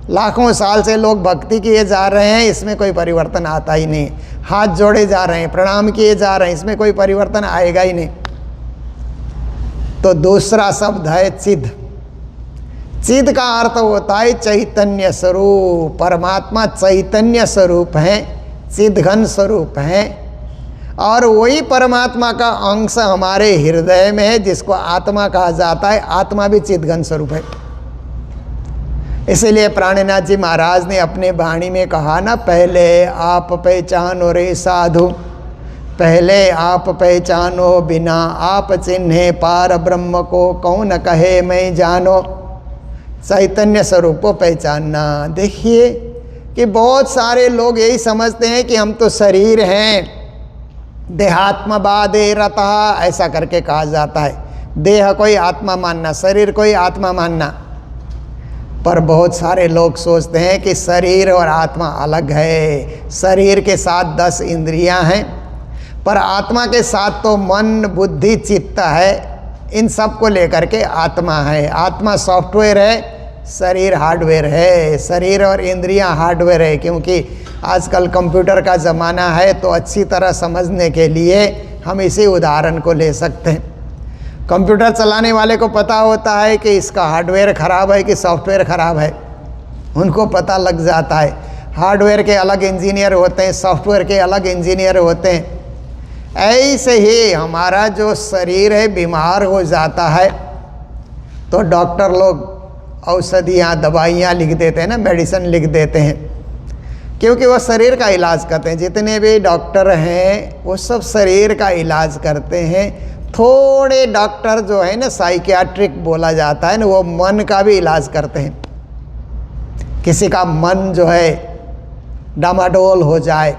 लाखों साल से लोग भक्ति किए जा रहे हैं, इसमें कोई परिवर्तन आता ही नहीं। हाथ जोड़े जा रहे हैं, प्रणाम किए जा रहे हैं, इसमें कोई परिवर्तन आएगा ही नहीं। तो दूसरा शब्द है चिद। चिद का अर्थ होता है चैतन्य स्वरूप। परमात्मा चैतन्य स्वरूप है, चिदघन स्वरूप है, और वही परमात्मा का अंश हमारे हृदय में है जिसको आत्मा कहा जाता है। आत्मा भी चिदघन स्वरूप है। इसीलिए प्राणनाथ जी महाराज ने अपने वाणी में कहा ना, पहले आप पहचानो रे साधु, पहले आप पहचानो बिना आप चिन्हे पार ब्रह्म को, कौन कहे मैं जानो। चैतन्य स्वरूप को पहचानना। देखिए कि बहुत सारे लोग यही समझते हैं कि हम तो शरीर हैं, देहात्मवादे रतः, ऐसा करके कहा जाता है। देह कोई आत्मा मानना, शरीर कोई आत्मा मानना। पर बहुत सारे लोग सोचते हैं कि शरीर और आत्मा अलग है। शरीर के साथ 10 इंद्रियां हैं, पर आत्मा के साथ तो मन, बुद्धि, चित्त है। इन सब को लेकर के आत्मा है। आत्मा सॉफ्टवेयर है, शरीर हार्डवेयर है। शरीर और इंद्रियां हार्डवेयर है, क्योंकि आजकल कंप्यूटर का ज़माना है। तो अच्छी तरह समझने के लिए हम इसी उदाहरण को ले सकते हैं। कंप्यूटर चलाने वाले को पता होता है कि इसका हार्डवेयर ख़राब है कि सॉफ्टवेयर ख़राब है, उनको पता लग जाता है। हार्डवेयर के अलग इंजीनियर होते हैं, सॉफ्टवेयर के अलग इंजीनियर होते हैं। ऐसे ही हमारा जो शरीर है बीमार हो जाता है तो डॉक्टर लोग औषधियाँ, दवाइयाँ लिख देते हैं ना, मेडिसिन लिख देते हैं, क्योंकि वो शरीर का इलाज करते हैं। जितने भी डॉक्टर हैं वो सब शरीर का इलाज करते हैं। थोड़े डॉक्टर जो है ना, साइकियाट्रिक बोला जाता है ना, वो मन का भी इलाज करते हैं। किसी का मन जो है डामाडोल हो जाए,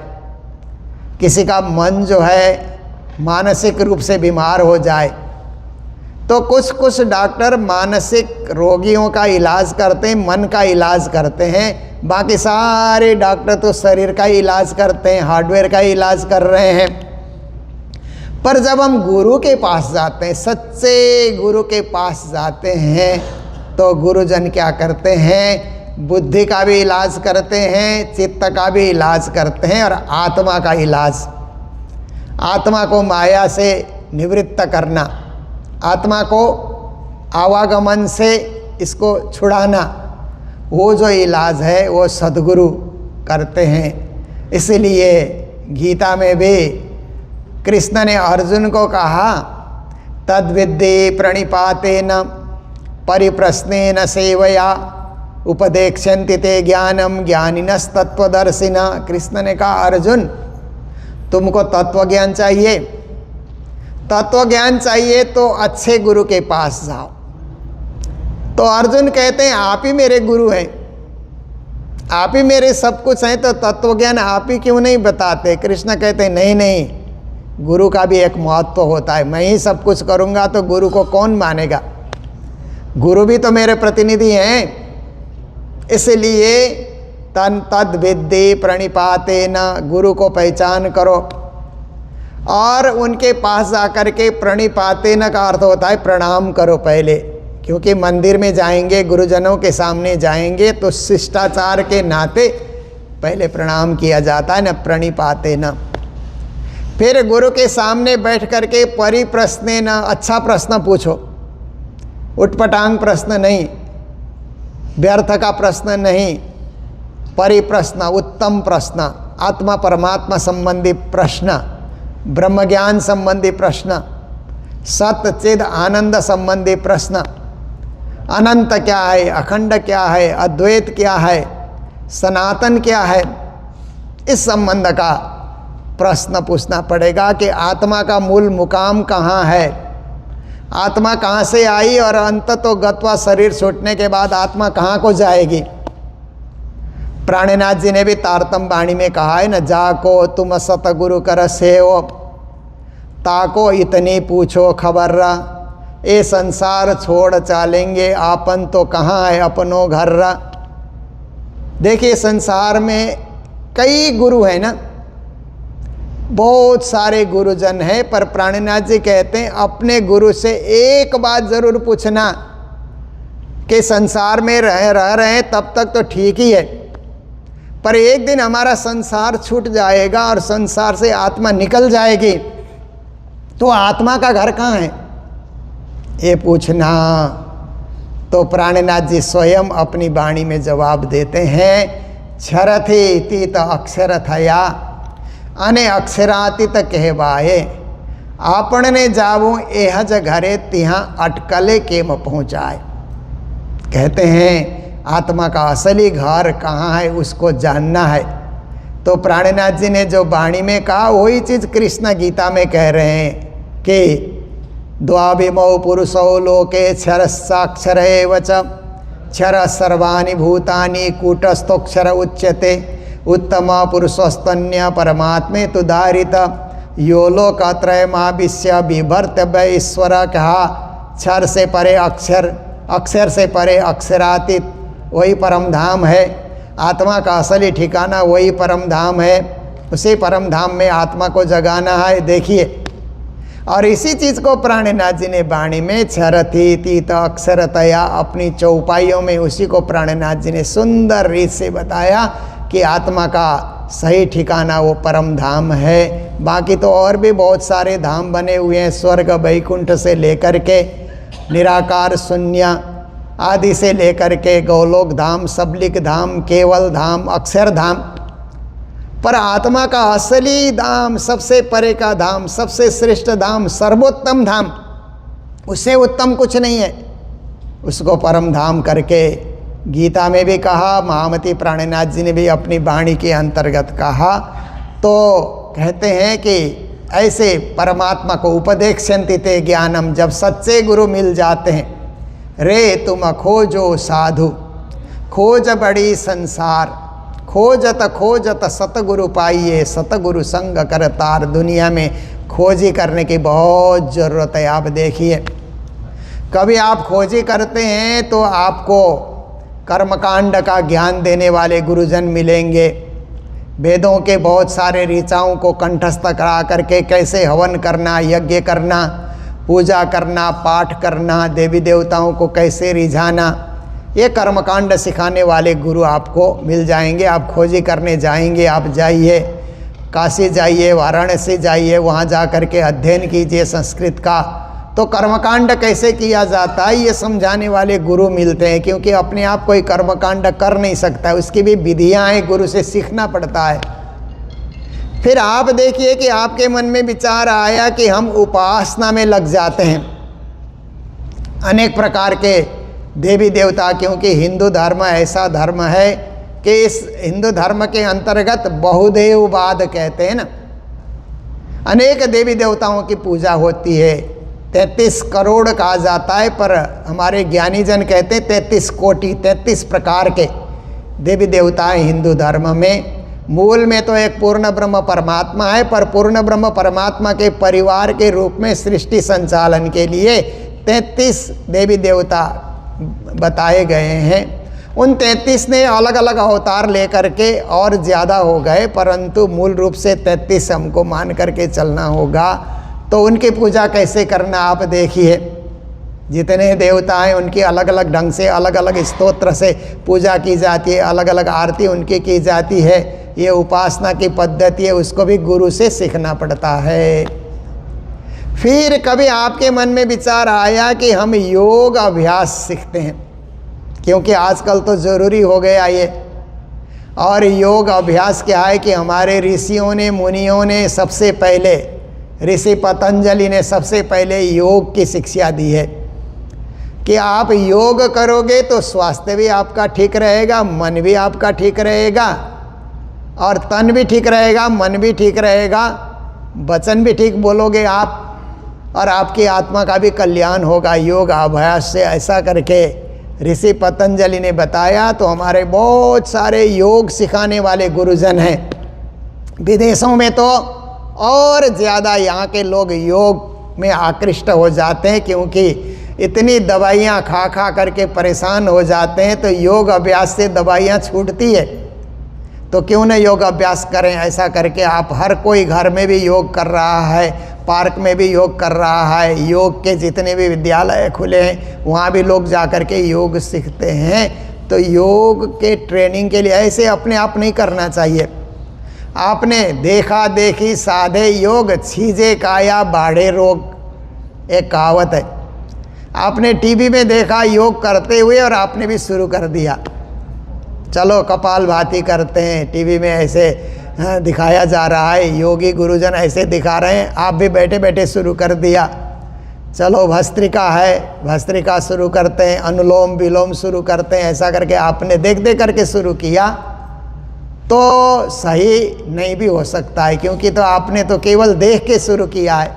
किसी का मन जो है मानसिक रूप से बीमार हो जाए, तो कुछ डॉक्टर मानसिक रोगियों का इलाज करते हैं, मन का इलाज करते हैं। बाकी सारे डॉक्टर तो शरीर का इलाज करते हैं, हार्डवेयर का इलाज कर रहे हैं। पर जब हम गुरु के पास जाते हैं, सच्चे गुरु के पास जाते हैं, तो गुरुजन क्या करते हैं? बुद्धि का भी इलाज करते हैं, चित्त का भी इलाज करते हैं, और आत्मा का इलाज। आत्मा को माया से निवृत्त करना, आत्मा को आवागमन से इसको छुड़ाना, वो जो इलाज है वो सद्गुरु करते हैं। इसलिए गीता में भी कृष्ण ने अर्जुन को कहा, तद्विद्धि प्रणिपातेन परिप्रश्नेन सेवया उपदेक्षन्ति ते ज्ञानम ज्ञानिनस्तत्वदर्शिना। कृष्ण ने कहा अर्जुन तुमको तत्व ज्ञान चाहिए, तत्व ज्ञान चाहिए तो अच्छे गुरु के पास जाओ। तो अर्जुन कहते हैं आप ही मेरे गुरु हैं, आप ही मेरे सब कुछ हैं, तो तत्व ज्ञान आप ही क्यों नहीं बताते? कृष्ण कहते हैं नहीं नहीं, गुरु का भी एक महत्व होता है, मैं ही सब कुछ करूँगा तो गुरु को कौन मानेगा? गुरु भी तो मेरे प्रतिनिधि हैं। इसलिए तन तद विद्धि प्रणिपातेन, गुरु को पहचान करो और उनके पास जाकर के प्रणिपातेन का अर्थ होता है प्रणाम करो पहले, क्योंकि मंदिर में जाएंगे, गुरुजनों के सामने जाएंगे तो शिष्टाचार के नाते पहले प्रणाम किया जाता है न, प्रणिपातेन। फिर गुरु के सामने बैठ करके परिप्रश्नेन, अच्छा प्रश्न पूछो, उटपटांग प्रश्न नहीं, व्यर्थ का प्रश्न नहीं, परिप्रश्न, उत्तम प्रश्न, आत्मा परमात्मा संबंधी प्रश्न, ब्रह्म ज्ञान संबंधी प्रश्न, सत्य चिद आनंद संबंधी प्रश्न, अनंत क्या है, अखंड क्या है, अद्वैत क्या है, सनातन क्या है, इस संबंध का प्रश्न पूछना पड़ेगा कि आत्मा का मूल मुकाम कहाँ है, आत्मा कहाँ से आई और अंत तो गत्वा शरीर छूटने के बाद आत्मा कहाँ को जाएगी। प्राणनाथ जी ने भी तारतम वाणी में कहा है न, जाको तुम सतगुरु कर सेवो, ताको इतनी पूछो खबर, ये संसार छोड़ चालेंगे आपन तो कहाँ है अपनो घर। देखिए संसार में कई गुरु हैं ना, बहुत सारे गुरुजन हैं, पर प्राणनाथ जी कहते हैं अपने गुरु से एक बात जरूर पूछना कि संसार में रह रहे हैं तब तक तो ठीक ही है, पर एक दिन हमारा संसार छूट जाएगा और संसार से आत्मा निकल जाएगी तो आत्मा का घर कहाँ है, ये पूछना। तो प्राणनाथ जी स्वयं अपनी वाणी में जवाब देते हैं, क्षरथि तीत अक्षर थया अने अक्षरातीत कहवाए, आपने जावो एह घरे तिहाँ अटकले केम पहुँचाए। कहते हैं आत्मा का असली घर कहाँ है उसको जानना है। तो प्राणनाथ जी ने जो वाणी में कहा वही चीज़ कृष्ण गीता में कह रहे हैं कि द्वाभिमौ पुरुषौ लोके क्षर साक्षर एव च क्षर सर्वाणि भूतानि कूटस्थोक्षर उच्यते उत्तम पुरुषस्तन्य परमात्मे तुदारित यो लोकत्रयमाविश्य बिभर्तव्य ईश्वर। कहा क्षर से परे अक्षर, अक्षर से परे अक्षरातीत, वही परम धाम है। आत्मा का असली ठिकाना वही परम धाम है, उसी परम धाम में आत्मा को जगाना है। देखिए, और इसी चीज़ को प्राणनाथ जी ने वाणी में क्षरथि तीत अक्षरतया अपनी चौपाइयों में उसी को प्राणनाथ जी ने सुंदर रीत से बताया कि आत्मा का सही ठिकाना वो परम धाम है। बाकी तो और भी बहुत सारे धाम बने हुए हैं, स्वर्ग वैकुंठ से लेकर के निराकार शून्य आदि से लेकर के गौलोक धाम, सबलिक धाम, केवल धाम, अक्षर धाम, पर आत्मा का असली धाम, सबसे परे का धाम, सबसे श्रेष्ठ धाम, सर्वोत्तम धाम, उससे उत्तम कुछ नहीं है। उसको परम धाम करके गीता में भी कहा, महामती प्राणनाथ जी ने भी अपनी वाणी के अंतर्गत कहा। तो कहते हैं कि ऐसे परमात्मा को उपदेक्षन्ति ते ज्ञानम, जब सच्चे गुरु मिल जाते हैं, रे तुम खोजो साधु, खोज बड़ी संसार, खोजत खोजत सतगुरु पाइए, सतगुरु संग कर तार। दुनिया में खोजी करने की बहुत ज़रूरत है। आप देखिए, कभी आप खोजी करते हैं तो आपको कर्मकांड का ज्ञान देने वाले गुरुजन मिलेंगे, वेदों के बहुत सारे ऋचाओं को कंठस्थ करा करके कैसे हवन करना, यज्ञ करना, पूजा करना, पाठ करना, देवी देवताओं को कैसे रिझाना, ये कर्मकांड सिखाने वाले गुरु आपको मिल जाएंगे। आप खोजी करने जाएंगे, आप जाइए, काशी जाइए, वाराणसी जाइए, वहाँ जा कर के अध्ययन कीजिए संस्कृत का। तो कर्मकांड कैसे किया जाता है ये समझाने वाले गुरु मिलते हैं, क्योंकि अपने आप कोई कर्मकांड कर नहीं सकता, उसकी भी विधियाँ हैं, गुरु से सीखना पड़ता है। फिर आप देखिए कि आपके मन में विचार आया कि हम उपासना में लग जाते हैं, अनेक प्रकार के देवी देवता, क्योंकि हिंदू धर्म ऐसा धर्म है कि इस हिंदू धर्म के अंतर्गत बहुदेववाद कहते हैं ना, अनेक देवी देवताओं की पूजा होती है। 33 करोड़ कहा जाता है, पर हमारे ज्ञानी जन कहते हैं 33 कोटि, 33 प्रकार के देवी देवता हैं हिंदू धर्म में। मूल में तो एक पूर्ण ब्रह्म परमात्मा है, पर पूर्ण ब्रह्म परमात्मा के परिवार के रूप में सृष्टि संचालन के लिए 33 देवी देवता बताए गए हैं। उन 33 ने अलग अलग अवतार लेकर के और ज़्यादा हो गए, परंतु मूल रूप से 33 हमको मान करके चलना होगा। तो उनकी पूजा कैसे करना आप देखिए। जितने देवता हैं उनकी अलग अलग ढंग से, अलग अलग स्तोत्र से पूजा की जाती है, अलग अलग आरती उनकी की जाती है। ये उपासना की पद्धति है, उसको भी गुरु से सीखना पड़ता है। फिर कभी आपके मन में विचार आया कि हम योग अभ्यास सीखते हैं, क्योंकि आजकल तो ज़रूरी हो गया ये। और योग अभ्यास क्या है कि हमारे ऋषियों ने, मुनियों ने सबसे पहले, ऋषि पतंजलि ने सबसे पहले योग की शिक्षा दी है कि आप योग करोगे तो स्वास्थ्य भी आपका ठीक रहेगा, मन भी आपका ठीक रहेगा, और तन भी ठीक रहेगा, मन भी ठीक रहेगा, वचन भी ठीक बोलोगे आप, और आपकी आत्मा का भी कल्याण होगा योग अभ्यास से। ऐसा करके ऋषि पतंजलि ने बताया। तो हमारे बहुत सारे योग सिखाने वाले गुरुजन हैं। विदेशों में तो और ज़्यादा यहाँ के लोग योग में आकृष्ट हो जाते हैं, क्योंकि इतनी दवाइयाँ खा खा करके परेशान हो जाते हैं। तो योग अभ्यास से दवाइयाँ छूटती है, तो क्यों न योग अभ्यास करें। ऐसा करके आप, हर कोई घर में भी योग कर रहा है, पार्क में भी योग कर रहा है, योग के जितने भी विद्यालय खुले हैं वहाँ भी लोग जा कर के योग सीखते हैं। तो योग के ट्रेनिंग के लिए ऐसे अपने आप नहीं करना चाहिए। आपने देखा देखी साधे योग, छीजे काया बाढ़े रोग, एक कहावत है। आपने टीवी में देखा योग करते हुए और आपने भी शुरू कर दिया, चलो कपालभाति करते हैं, टीवी में ऐसे दिखाया जा रहा है, योगी गुरुजन ऐसे दिखा रहे हैं, आप भी बैठे बैठे शुरू कर दिया। चलो भस्त्रिका है, भस्त्रिका शुरू करते हैं, अनुलोम विलोम शुरू करते हैं। ऐसा करके आपने देख देख करके शुरू किया तो सही नहीं भी हो सकता है, क्योंकि तो आपने तो केवल देख के शुरू किया है।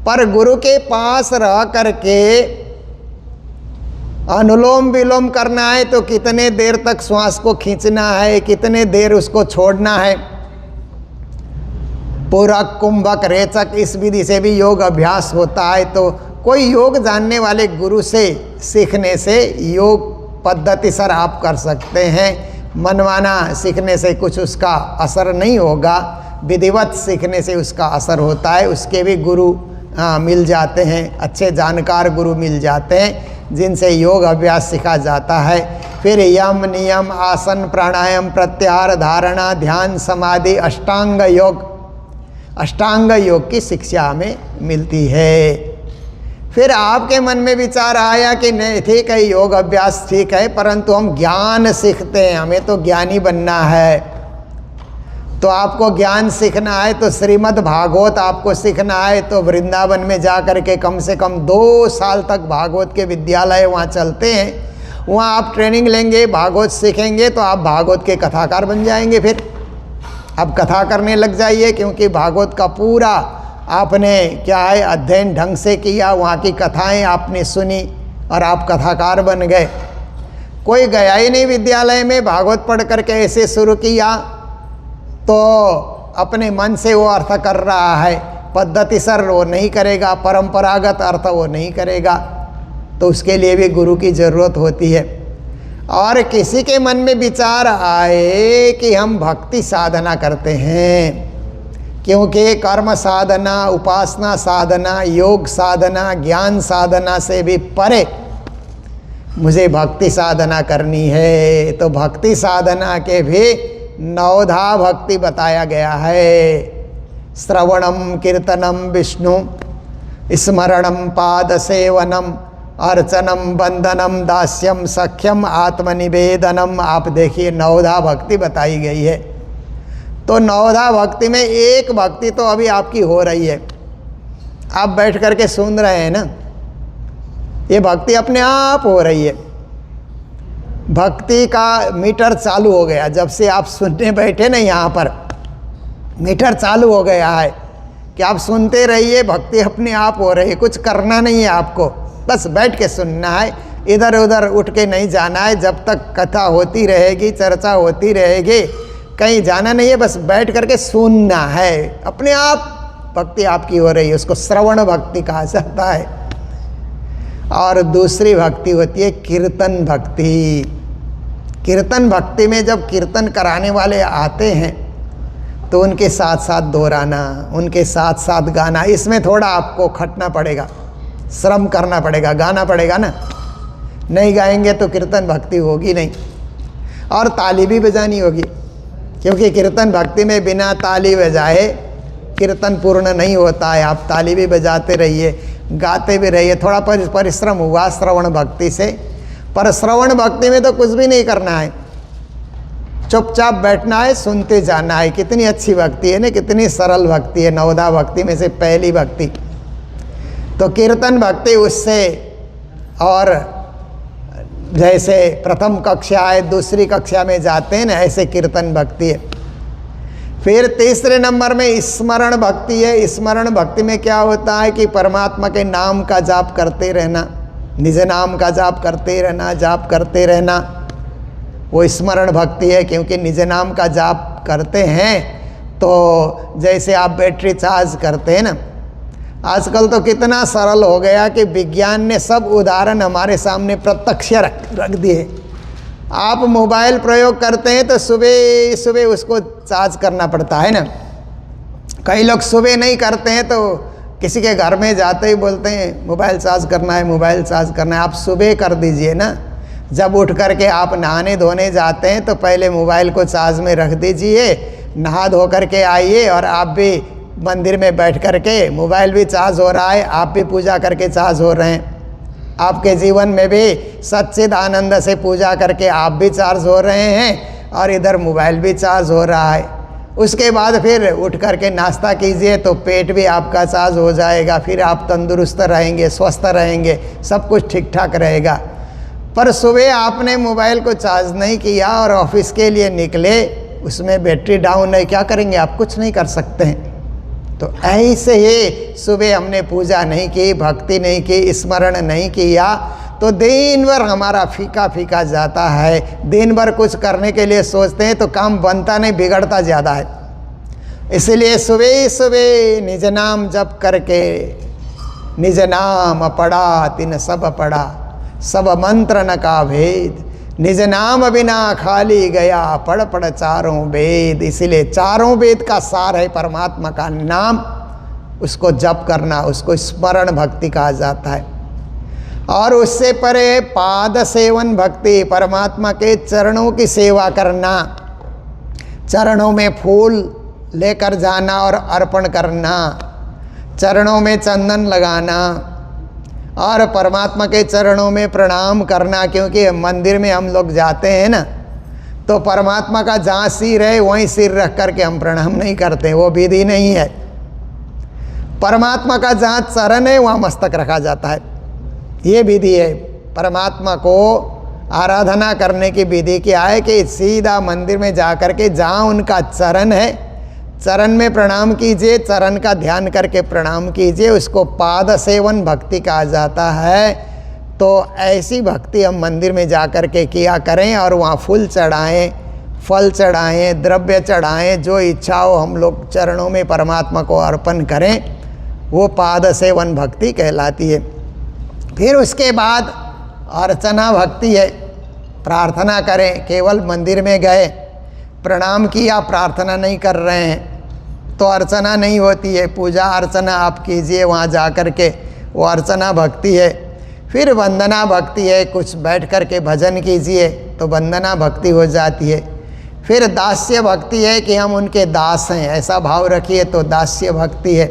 पर गुरु के पास रह करके अनुलोम विलोम करना है तो कितने देर तक श्वास को खींचना है, कितने देर उसको छोड़ना है। पूरक, कुंभक, रेचक, इस विधि से भी योग अभ्यास होता है। तो कोई योग जानने वाले गुरु से सीखने से योग पद्धति सर आप कर सकते हैं। मनमाना सीखने से कुछ उसका असर नहीं होगा, विधिवत सीखने से उसका असर होता है। उसके भी गुरु मिल जाते हैं, अच्छे जानकार गुरु मिल जाते हैं जिनसे योग अभ्यास सीखा जाता है। फिर यम, नियम, आसन, प्राणायाम, प्रत्याहार, धारणा, ध्यान, समाधि, अष्टांग योग, अष्टांग योग की शिक्षा हमें मिलती है। फिर आपके मन में विचार आया कि नहीं ठीक है योग अभ्यास ठीक है, परंतु हम ज्ञान सीखते हैं, हमें तो ज्ञानी बनना है। तो आपको ज्ञान सीखना है तो श्रीमद् भागवत आपको सीखना है तो वृंदावन में जा कर के कम से कम 2 साल तक भागवत के विद्यालय वहाँ चलते हैं। वहाँ आप ट्रेनिंग लेंगे, भागवत सीखेंगे तो आप भागवत के कथाकार बन जाएंगे। फिर आप कथा करने लग जाइए, क्योंकि भागवत का पूरा आपने क्या है अध्ययन ढंग से किया, वहाँ की कथाएँ आपने सुनी और आप कथाकार बन गए। कोई गया ही नहीं विद्यालय में, भागवत पढ़ करके ऐसे शुरू किया तो अपने मन से वो अर्थ कर रहा है, पद्धति सर वो नहीं करेगा, परंपरागत अर्थ वो नहीं करेगा। तो उसके लिए भी गुरु की ज़रूरत होती है। और किसी के मन में विचार आए कि हम भक्ति साधना करते हैं, क्योंकि कर्म साधना, उपासना साधना, योग साधना, ज्ञान साधना से भी परे मुझे भक्ति साधना करनी है। तो भक्ति साधना के भी 9धा भक्ति बताया गया है। श्रवणम, कीर्तनम, विष्णु स्मरणम, पाद सेवनम, अर्चनम, बंदनम, दास्यम, सख्यम, आत्मनिवेदनम। आप देखिए 9धा भक्ति बताई गई है। तो 9धा भक्ति में एक भक्ति तो अभी आपकी हो रही है, आप बैठ करके सुन रहे हैं ना। ये भक्ति अपने आप हो रही है। भक्ति का मीटर चालू हो गया। जब से आप सुनने बैठे ना यहाँ पर, मीटर चालू हो गया है कि आप सुनते रहिए, भक्ति अपने आप हो रही है। कुछ करना नहीं है आपको, बस बैठ के सुनना है, इधर उधर उठ के नहीं जाना है। जब तक कथा होती रहेगी, चर्चा होती रहेगी, कहीं जाना नहीं है, बस बैठ करके सुनना है। अपने आप भक्ति आपकी हो रही है, उसको श्रवण भक्ति कहा जाता है। और दूसरी भक्ति होती है कीर्तन भक्ति। कीर्तन भक्ति में जब कीर्तन कराने वाले आते हैं तो उनके साथ साथ दोहराना, उनके साथ साथ गाना, इसमें थोड़ा आपको खटना पड़ेगा, श्रम करना पड़ेगा, गाना पड़ेगा ना। नहीं गाएंगे तो कीर्तन भक्ति होगी नहीं। और ताली भी बजानी होगी, क्योंकि कीर्तन भक्ति में बिना ताली बजाए कीर्तन पूर्ण नहीं होता है। आप ताली भी बजाते रहिए, गाते भी रहिए, थोड़ा परिश्रम हुआ श्रवण भक्ति से। पर श्रवण भक्ति में तो कुछ भी नहीं करना है, चुपचाप बैठना है, सुनते जाना है। कितनी अच्छी भक्ति है ना, कितनी सरल भक्ति है, नवधा भक्ति में से पहली भक्ति। तो कीर्तन भक्ति उससे, और जैसे प्रथम कक्षा है, दूसरी कक्षा में जाते हैं ना, ऐसे कीर्तन भक्ति है। फिर तीसरे नंबर में स्मरण भक्ति है। स्मरण भक्ति में क्या होता है कि परमात्मा के नाम का जाप करते रहना, निज नाम का जाप करते रहना, जाप करते रहना, वो स्मरण भक्ति है। क्योंकि निज नाम का जाप करते हैं तो जैसे आप बैटरी चार्ज करते हैं ना, आजकल तो कितना सरल हो गया कि विज्ञान ने सब उदाहरण हमारे सामने प्रत्यक्ष रख दिए। आप मोबाइल प्रयोग करते हैं तो सुबह सुबह उसको चार्ज करना पड़ता है ना। कई लोग सुबह नहीं करते हैं तो किसी के घर में जाते ही बोलते हैं मोबाइल चार्ज करना है, मोबाइल चार्ज करना है। आप सुबह कर दीजिए ना। जब उठ करके आप नहाने धोने जाते हैं तो पहले मोबाइल को चार्ज में रख दीजिए, नहा धो करके आइए, और आप भी मंदिर में बैठ करके मोबाइल भी चार्ज हो रहा है, आप भी पूजा करके चार्ज हो रहे हैं। आपके जीवन में भी सच्चिद आनंद से पूजा करके आप भी चार्ज हो रहे हैं और इधर मोबाइल भी चार्ज हो रहा है। उसके बाद फिर उठ करके नाश्ता कीजिए तो पेट भी आपका चार्ज हो जाएगा, फिर आप तंदुरुस्त रहेंगे, स्वस्थ रहेंगे, सब कुछ ठीक ठाक रहेगा। पर सुबह आपने मोबाइल को चार्ज नहीं किया और ऑफिस के लिए निकले, उसमें बैटरी डाउन है, क्या करेंगे आप? कुछ नहीं कर सकते हैं। तो ऐसे ही सुबह हमने पूजा नहीं की, भक्ति नहीं की, स्मरण नहीं किया तो दिन भर हमारा फीका फीका जाता है। दिन भर कुछ करने के लिए सोचते हैं तो काम बनता नहीं, बिगड़ता ज़्यादा है। इसलिए सुबह सुबह निज नाम जप करके, निज नाम पढ़ा तिन सब पढ़ा, सब मंत्र न का भेद, निज नाम बिना खाली गया, पढ़ पढ़ चारों वेद। इसलिए चारों वेद का सार है परमात्मा का नाम, उसको जप करना, उसको स्मरण भक्ति कहा जाता है। और उससे परे पाद सेवन भक्ति, परमात्मा के चरणों की सेवा करना, चरणों में फूल लेकर जाना और अर्पण करना, चरणों में चंदन लगाना और परमात्मा के चरणों में प्रणाम करना। क्योंकि मंदिर में हम लोग जाते हैं ना, तो परमात्मा का जहाँ सिर है वहीं सिर रख करके हम प्रणाम नहीं करते, वो विधि नहीं है। परमात्मा का जहाँ चरण है वहाँ मस्तक रखा जाता है, ये विधि है। परमात्मा को आराधना करने की विधि क्या है कि सीधा मंदिर में जा करके जहाँ उनका चरण है, चरण में प्रणाम कीजिए, चरण का ध्यान करके प्रणाम कीजिए, उसको पाद सेवन भक्ति कहा जाता है। तो ऐसी भक्ति हम मंदिर में जा कर के किया करें और वहाँ फूल चढ़ाएं, फल चढ़ाएं, द्रव्य चढ़ाएं, जो इच्छा हो हम लोग चरणों में परमात्मा को अर्पण करें, वो पाद सेवन भक्ति कहलाती है। फिर उसके बाद अर्चना भक्ति है, प्रार्थना करें। केवल मंदिर में गए, प्रणाम किया, प्रार्थना नहीं कर रहे हैं तो अर्चना नहीं होती है। पूजा अर्चना आप कीजिए वहाँ जा कर के, वो अर्चना भक्ति है। फिर वंदना भक्ति है, कुछ बैठ कर के भजन कीजिए तो वंदना भक्ति हो जाती है। फिर दास्य भक्ति है कि हम उनके दास हैं, ऐसा भाव रखिए तो दास्य भक्ति है।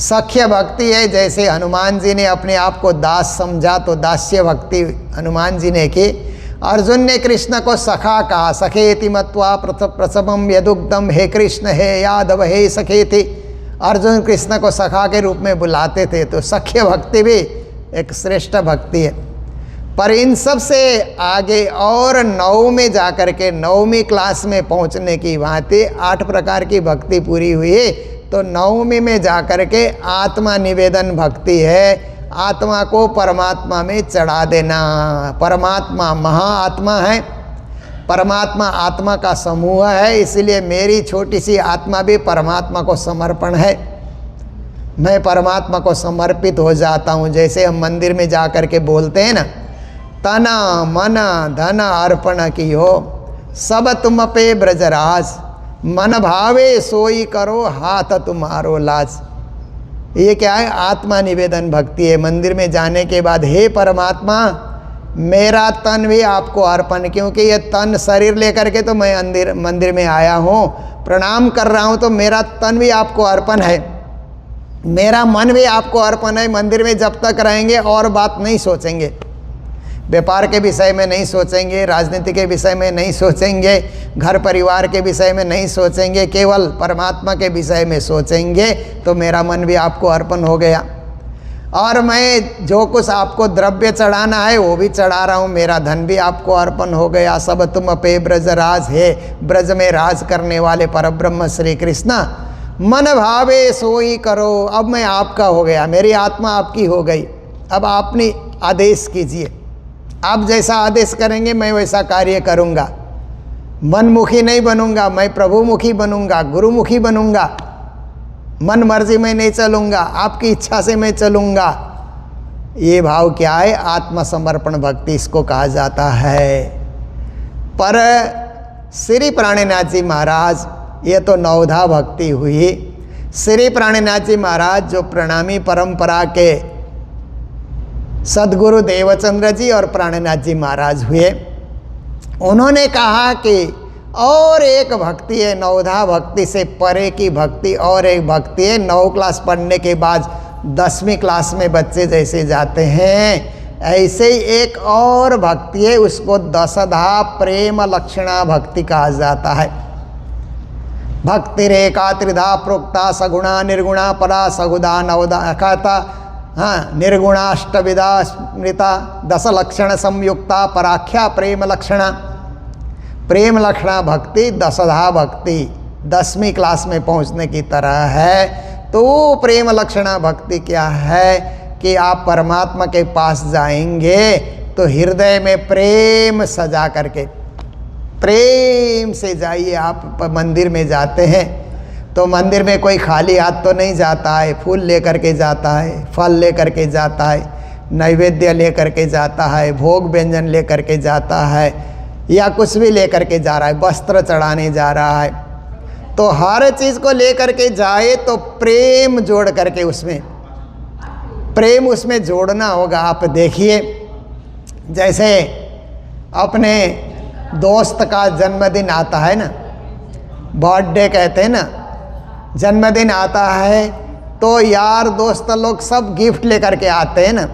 सख्य भक्ति है, जैसे हनुमान जी ने अपने आप को दास समझा तो दास्य भक्ति हनुमान जी ने की। अर्जुन ने कृष्ण को सखा कहा, सखेति मत्वा प्रसवम यदुग्धम, हे कृष्ण हे यादव हे सखेति। अर्जुन कृष्ण को सखा के रूप में बुलाते थे, तो सख्य भक्ति भी एक श्रेष्ठ भक्ति है। पर इन सब से आगे और 9 में जा कर के 9वीं क्लास में पहुंचने की भांति 8 प्रकार की भक्ति पूरी हुई। तो 9वीं में जा कर के आत्मा निवेदन भक्ति है, आत्मा को परमात्मा में चढ़ा देना। परमात्मा महाआत्मा है, परमात्मा आत्मा का समूह है, इसलिए मेरी छोटी सी आत्मा भी परमात्मा को समर्पण है। मैं परमात्मा को समर्पित हो जाता हूँ। जैसे हम मंदिर में जा कर के बोलते हैं ना, तना मन धन अर्पण की हो, सब तुम पे ब्रजराज, मन भावे सोई करो हाथ तुम्हारो लाज। ये क्या है? आत्मा निवेदन भक्ति है। मंदिर में जाने के बाद हे परमात्मा, मेरा तन भी आपको अर्पण, क्योंकि ये तन शरीर लेकर के तो मैं मंदिर में आया हूँ, प्रणाम कर रहा हूँ, तो मेरा तन भी आपको अर्पण है, मेरा मन भी आपको अर्पण है। मंदिर में जब तक रहेंगे और बात नहीं सोचेंगे, व्यापार के विषय में नहीं सोचेंगे, राजनीति के विषय में नहीं सोचेंगे, घर परिवार के विषय में नहीं सोचेंगे, केवल परमात्मा के विषय में सोचेंगे, तो मेरा मन भी आपको अर्पण हो गया। और मैं जो कुछ आपको द्रव्य चढ़ाना है वो भी चढ़ा रहा हूँ, मेरा धन भी आपको अर्पण हो गया। सब तुम पे ब्रजराज है, ब्रज में राज करने वाले परब्रह्म श्री कृष्ण, मन भावे सोई करो। अब मैं आपका हो गया, मेरी आत्मा आपकी हो गई। अब आपने आदेश कीजिए, आप जैसा आदेश करेंगे मैं वैसा कार्य करूँगा। मनमुखी नहीं बनूंगा, मैं प्रभुमुखी बनूंगा, गुरुमुखी बनूंगा। मन मर्जी में नहीं चलूँगा, आपकी इच्छा से मैं चलूँगा। ये भाव क्या है? आत्मसमर्पण भक्ति इसको कहा जाता है। पर श्री प्राणनाथ जी महाराज, ये तो नवधा भक्ति हुई। श्री प्राणनाथ जी महाराज जो प्रणामी परंपरा के सदगुरु देवचंद्र जी और प्राणनाथ जी महाराज हुए, उन्होंने कहा कि और एक भक्ति है, नवधा भक्ति से परे की भक्ति और एक भक्ति है। 9 क्लास पढ़ने के बाद 10वीं क्लास में बच्चे जैसे जाते हैं, ऐसे ही एक और भक्ति है, उसको दशधा प्रेम लक्षणा भक्ति कहा जाता है। भक्ति रेखा त्रिधा प्रोक्ता सगुणा निर्गुणा परा सगुदा नवदा कहता, हाँ, निर्गुणाष्टविधा स्मृता दश लक्षण संयुक्ता पराख्या प्रेम लक्षणा। प्रेम लक्षणा भक्ति दशधा भक्ति 10वीं क्लास में पहुंचने की तरह है। तो प्रेम लक्षणा भक्ति क्या है कि आप परमात्मा के पास जाएंगे तो हृदय में प्रेम सजा करके, प्रेम से जाइए। आप मंदिर में जाते हैं तो मंदिर में कोई खाली हाथ तो नहीं जाता है, फूल लेकर के जाता है, फल लेकर के जाता है, नैवेद्य लेकर के जाता है, भोग व्यंजन लेकर के जाता है, या कुछ भी लेकर के जा रहा है, वस्त्र चढ़ाने जा रहा है। तो हर चीज़ को लेकर के जाए तो प्रेम जोड़ करके उसमें, प्रेम उसमें जोड़ना होगा। आप देखिए, जैसे अपने दोस्त का जन्मदिन आता है ना, बर्थडे कहते हैं ना, जन्मदिन आता है तो यार दोस्त लोग सब गिफ्ट लेकर के आते हैं ना।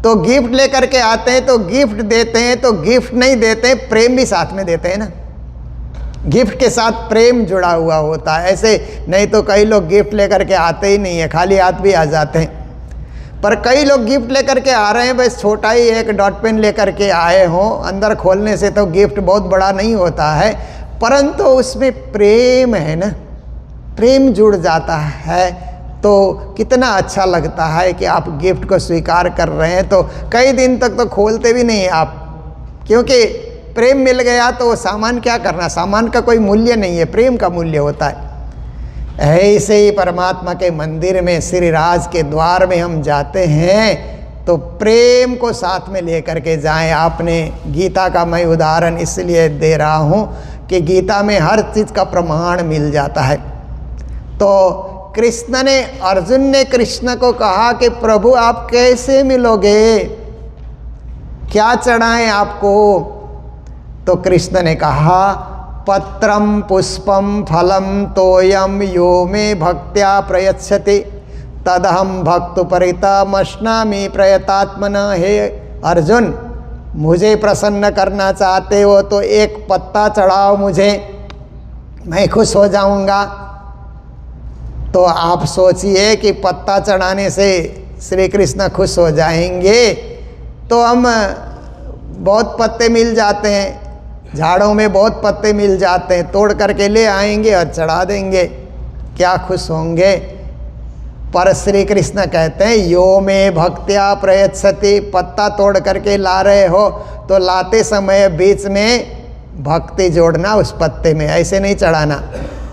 तो गिफ्ट लेकर के आते हैं तो गिफ्ट देते हैं, तो गिफ्ट नहीं देते, प्रेम भी साथ में देते हैं ना। गिफ्ट के साथ प्रेम जुड़ा हुआ होता है। ऐसे नहीं तो कई लोग गिफ्ट लेकर के आते ही नहीं है, खाली हाथ भी आ जाते हैं। पर कई लोग गिफ्ट लेकर के आ रहे हैं, बस छोटा ही एक डॉट पेन लेकर के आए हों, अंदर खोलने से तो गिफ्ट बहुत बड़ा नहीं होता है, परंतु उसमें प्रेम है ना, प्रेम जुड़ जाता है। तो कितना अच्छा लगता है कि आप गिफ्ट को स्वीकार कर रहे हैं। तो कई दिन तक तो खोलते भी नहीं आप, क्योंकि प्रेम मिल गया तो सामान क्या करना, सामान का कोई मूल्य नहीं है, प्रेम का मूल्य होता है। ऐसे ही परमात्मा के मंदिर में, श्री राज के द्वार में हम जाते हैं तो प्रेम को साथ में लेकर के जाएं। आपने गीता का मैं उदाहरण इसलिए दे रहा हूँ कि गीता में हर चीज़ का प्रमाण मिल जाता है। तो कृष्ण ने, अर्जुन ने कृष्ण को कहा कि प्रभु आप कैसे मिलोगे, क्या चढ़ाएं आपको? तो कृष्ण ने कहा, पत्रम पुष्पम फलम तोयम यो मे भक्त्या प्रयच्छति तदहम भक्त परितमश्नामि प्रयतात्मना। हे अर्जुन, मुझे प्रसन्न करना चाहते हो तो एक पत्ता चढ़ाओ मुझे, मैं खुश हो जाऊंगा। तो आप सोचिए कि पत्ता चढ़ाने से श्री कृष्ण खुश हो जाएंगे तो हम बहुत पत्ते मिल जाते हैं, झाड़ों में बहुत पत्ते मिल जाते हैं, तोड़ करके ले आएंगे और चढ़ा देंगे, क्या खुश होंगे। पर श्री कृष्ण कहते हैं यो में भक्त्या प्रयच्छति, पत्ता तोड़ करके ला रहे हो तो लाते समय बीच में भक्ति जोड़ना उस पत्ते में, ऐसे नहीं चढ़ाना।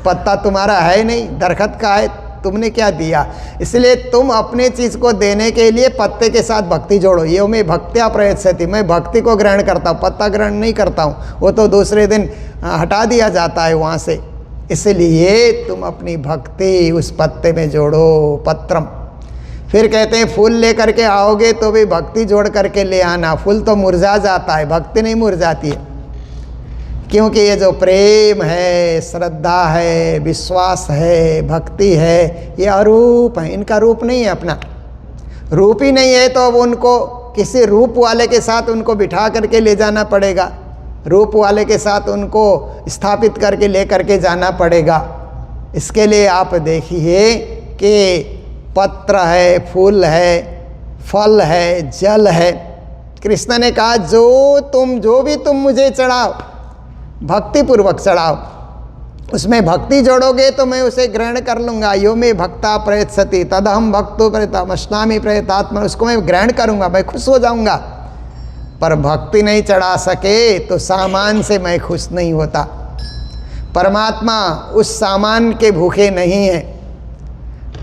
पत्ता तुम्हारा है नहीं, दरखत का है, तुमने क्या दिया, इसलिए तुम अपने चीज़ को देने के लिए पत्ते के साथ भक्ति जोड़ो। यो में भक्त्या प्रयच्छति, मैं भक्ति को ग्रहण करता हूँ, पत्ता ग्रहण नहीं करता हूँ, वो तो दूसरे दिन हटा दिया जाता है वहाँ से। इसलिए तुम अपनी भक्ति उस पत्ते में जोड़ो, पत्रम। फिर कहते हैं फूल लेकर के आओगे तो भी भक्ति जोड़ करके ले आना, फूल तो मुरझा जाता है, भक्ति नहीं मुरझाती है। क्योंकि ये जो प्रेम है, श्रद्धा है, विश्वास है, भक्ति है, ये अरूप है, इनका रूप नहीं है अपना। रूप ही नहीं है तो अब उनको किसी रूप वाले के साथ उनको बिठा करके ले जाना पड़ेगा, रूप वाले के साथ उनको स्थापित करके ले करके जाना पड़ेगा। इसके लिए आप देखिए कि पत्र है, फूल है, फल है, जल है। कृष्ण ने कहा जो भी तुम मुझे चढ़ाओ, भक्ति पूर्वक चढ़ाओ, उसमें भक्ति जोड़ोगे तो मैं उसे ग्रहण कर लूँगा। यो में भक्ता प्रयच्छति तदहम भक्तो प्रयतामश्नामी प्रयतात्मा, उसको मैं ग्रहण करूँगा, मैं खुश हो जाऊँगा। पर भक्ति नहीं चढ़ा सके तो सामान से मैं खुश नहीं होता। परमात्मा उस सामान के भूखे नहीं है,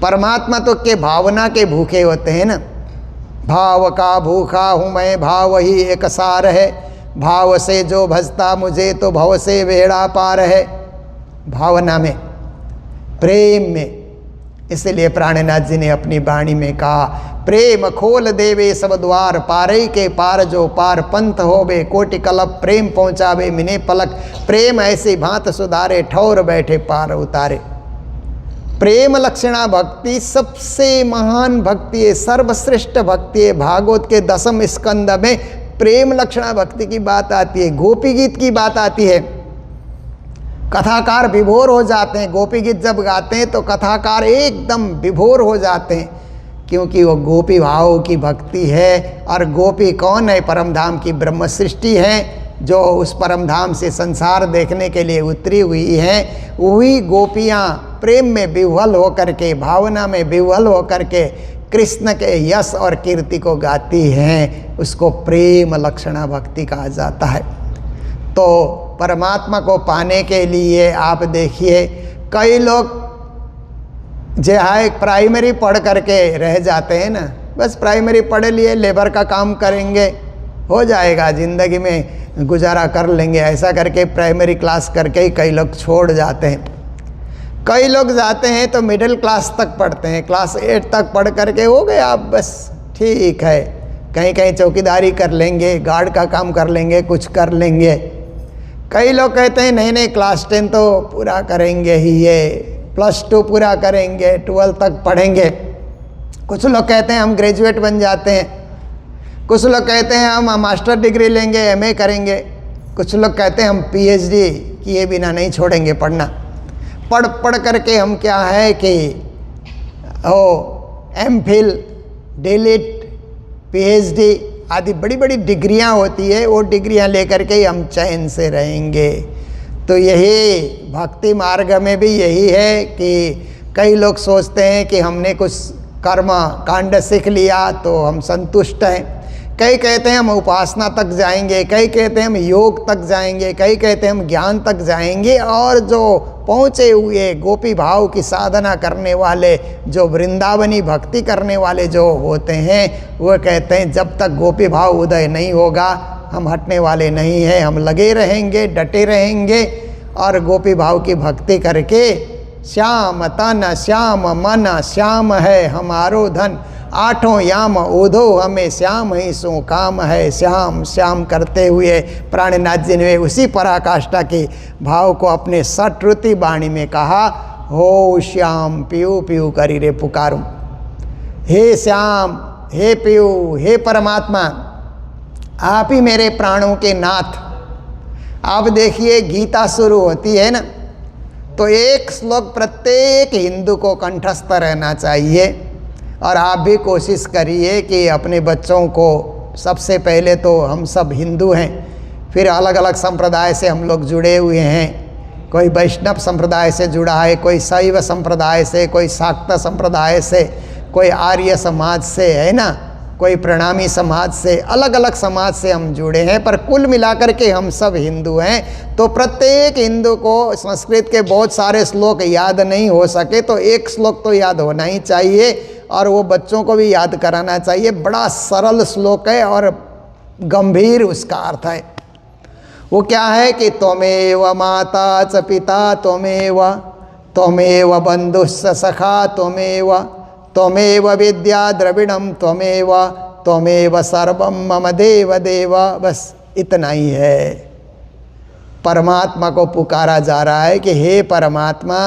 परमात्मा तो के भावना के भूखे होते हैं ना। भाव का भूखा हूँ मैं, भाव ही एक सार है, भाव से जो भजता मुझे तो भव से बेड़ा पार है। भावना में, प्रेम में। इसलिए प्राणनाथ जी ने अपनी वाणी में कहा प्रेम खोल देवे सब द्वार, पारे के पार जो पार पंथ होवे कोटि कलप, प्रेम पहुँचावे मिने पलक, प्रेम ऐसी भांत सुधारे ठौर बैठे पार उतारे। प्रेम लक्षणा भक्ति सबसे महान भक्ति है, सर्वश्रेष्ठ भक्ति है। भागवत के 10वें स्कंद में प्रेम लक्षणा भक्ति की बात आती है, गोपी गीत की बात आती है। कथाकार विभोर हो जाते हैं, गोपी गीत जब गाते हैं तो कथाकार एकदम विभोर हो जाते हैं, क्योंकि वो गोपी भाव की भक्ति है। और गोपी कौन है? परमधाम की ब्रह्म सृष्टि है, जो उस परमधाम से संसार देखने के लिए उतरी हुई हैं। वही गोपियाँ प्रेम में विह्वल होकर के, भावना में विह्वल होकर के कृष्ण के यश और कीर्ति को गाती हैं, उसको प्रेम लक्षणा भक्ति कहा जाता है। तो परमात्मा को पाने के लिए आप देखिए कई लोग जो है प्राइमरी पढ़ करके रह जाते हैं ना, बस प्राइमरी पढ़ लिए, लेबर का काम करेंगे, हो जाएगा, ज़िंदगी में गुजारा कर लेंगे, ऐसा करके प्राइमरी क्लास करके ही कई लोग छोड़ जाते हैं। कई लोग जाते हैं तो मिडिल क्लास तक पढ़ते हैं, क्लास 8 तक पढ़ करके हो गए आप, बस ठीक है, कहीं कहीं चौकीदारी कर लेंगे, गार्ड का काम कर लेंगे, कुछ कर लेंगे। कई लोग कहते हैं नहीं नहीं क्लास 10 तो पूरा करेंगे ही, ये +2 पूरा करेंगे, 12 तक पढ़ेंगे। कुछ लोग कहते हैं हम ग्रेजुएट बन जाते हैं, कुछ लोग कहते हैं हम मास्टर डिग्री लेंगे, MA करेंगे, कुछ लोग कहते हैं हम PhD किए बिना नहीं छोड़ेंगे पढ़ना। पढ़ करके हम क्या है कि MPhil, DLit, PhD आदि बड़ी बड़ी डिग्रियां होती है, वो डिग्रियां लेकर के ही हम चैन से रहेंगे। तो यही भक्ति मार्ग में भी यही है कि कई लोग सोचते हैं कि हमने कुछ कर्म कांड सीख लिया तो हम संतुष्ट हैं। कई कहते हैं हम उपासना तक जाएंगे, कई कहते हैं हम योग तक जाएंगे, कई कहते हैं हम ज्ञान तक जाएंगे। और जो पहुँचे हुए गोपी भाव की साधना करने वाले, जो वृंदावनी भक्ति करने वाले जो होते हैं, वो कहते हैं जब तक गोपी भाव उदय नहीं होगा हम हटने वाले नहीं हैं, हम लगे रहेंगे, डटे रहेंगे और गोपी भाव की भक्ति करके श्याम तन श्याम मन श्याम है हमारो धन, 8 याम ओधो हमें श्याम ही सो काम है। श्याम श्याम करते हुए प्राणनाथ जी ने उसी पराकाष्ठा के भाव को अपने सटरुति वाणी में कहा, हो श्याम पियू पियू करी रे पुकारूं। हे श्याम, हे पियू, हे परमात्मा, आप ही मेरे प्राणों के नाथ। आप देखिए गीता शुरू होती है ना, तो एक श्लोक प्रत्येक हिंदू को कंठस्थ रहना चाहिए। और आप भी कोशिश करिए कि अपने बच्चों को, सबसे पहले तो हम सब हिंदू हैं, फिर अलग अलग संप्रदाय से हम लोग जुड़े हुए हैं। कोई वैष्णव संप्रदाय से जुड़ा है, कोई शैव संप्रदाय से, कोई शाक्त संप्रदाय से, कोई आर्य समाज से, है ना, कोई प्रणामी समाज से, अलग अलग समाज से हम जुड़े हैं, पर कुल मिलाकर के हम सब हिंदू हैं। तो प्रत्येक हिंदू को संस्कृत के बहुत सारे श्लोक याद नहीं हो सके तो एक श्लोक तो याद होना ही चाहिए, और वो बच्चों को भी याद कराना चाहिए। बड़ा सरल श्लोक है और गंभीर उसका अर्थ है। वो क्या है कि त्वमेव माता च पिता त्वमेव, त्वमेव बंधुश्च सखा त्वमेव, त्वमेव विद्या द्रविणम त्वमेव, त्वमेव सर्वम मम देव देव। बस इतना ही है। परमात्मा को पुकारा जा रहा है कि हे परमात्मा,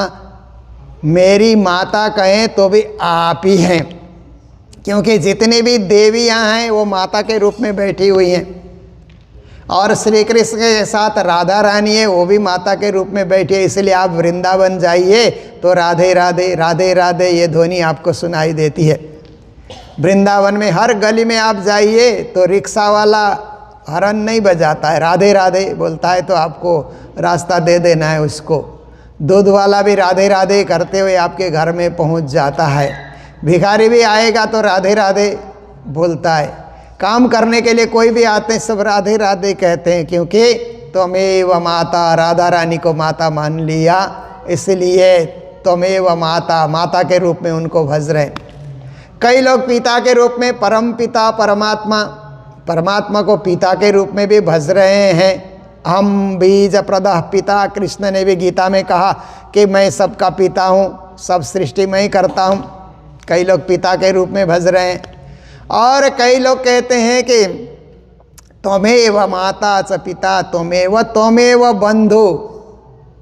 मेरी माता कहें तो भी आप ही हैं, क्योंकि जितनी भी देवियां हैं वो माता के रूप में बैठी हुई हैं, और श्री कृष्ण के साथ राधा रानी है, वो भी माता के रूप में बैठी है। इसलिए आप वृंदावन जाइए तो राधे राधे राधे राधे ये ध्वनि आपको सुनाई देती है। वृंदावन में हर गली में आप जाइए तो रिक्शा वाला हॉर्न नहीं बजाता है, राधे राधे बोलता है, तो आपको रास्ता दे देना है उसको। दूध वाला भी राधे राधे करते हुए आपके घर में पहुंच जाता है। भिखारी भी आएगा तो राधे राधे बोलता है। काम करने के लिए कोई भी आते हैं सब राधे राधे कहते हैं, क्योंकि त्वमेव माता, राधा रानी को माता मान लिया, इसलिए त्वमेव माता, माता के रूप में उनको भज रहे। कई लोग पिता के रूप में परम पिता परमात्मा, परमात्मा को पिता के रूप में भी भज रहे हैं। हम बीज प्रदः पिता, कृष्ण ने भी गीता में कहा कि मैं सबका पिता हूँ, सब सृष्टि मैं ही करता हूँ। कई लोग पिता के रूप में भज रहे हैं, और कई लोग कहते हैं कि त्वमेव माता च पिता त्वमेव बंधु,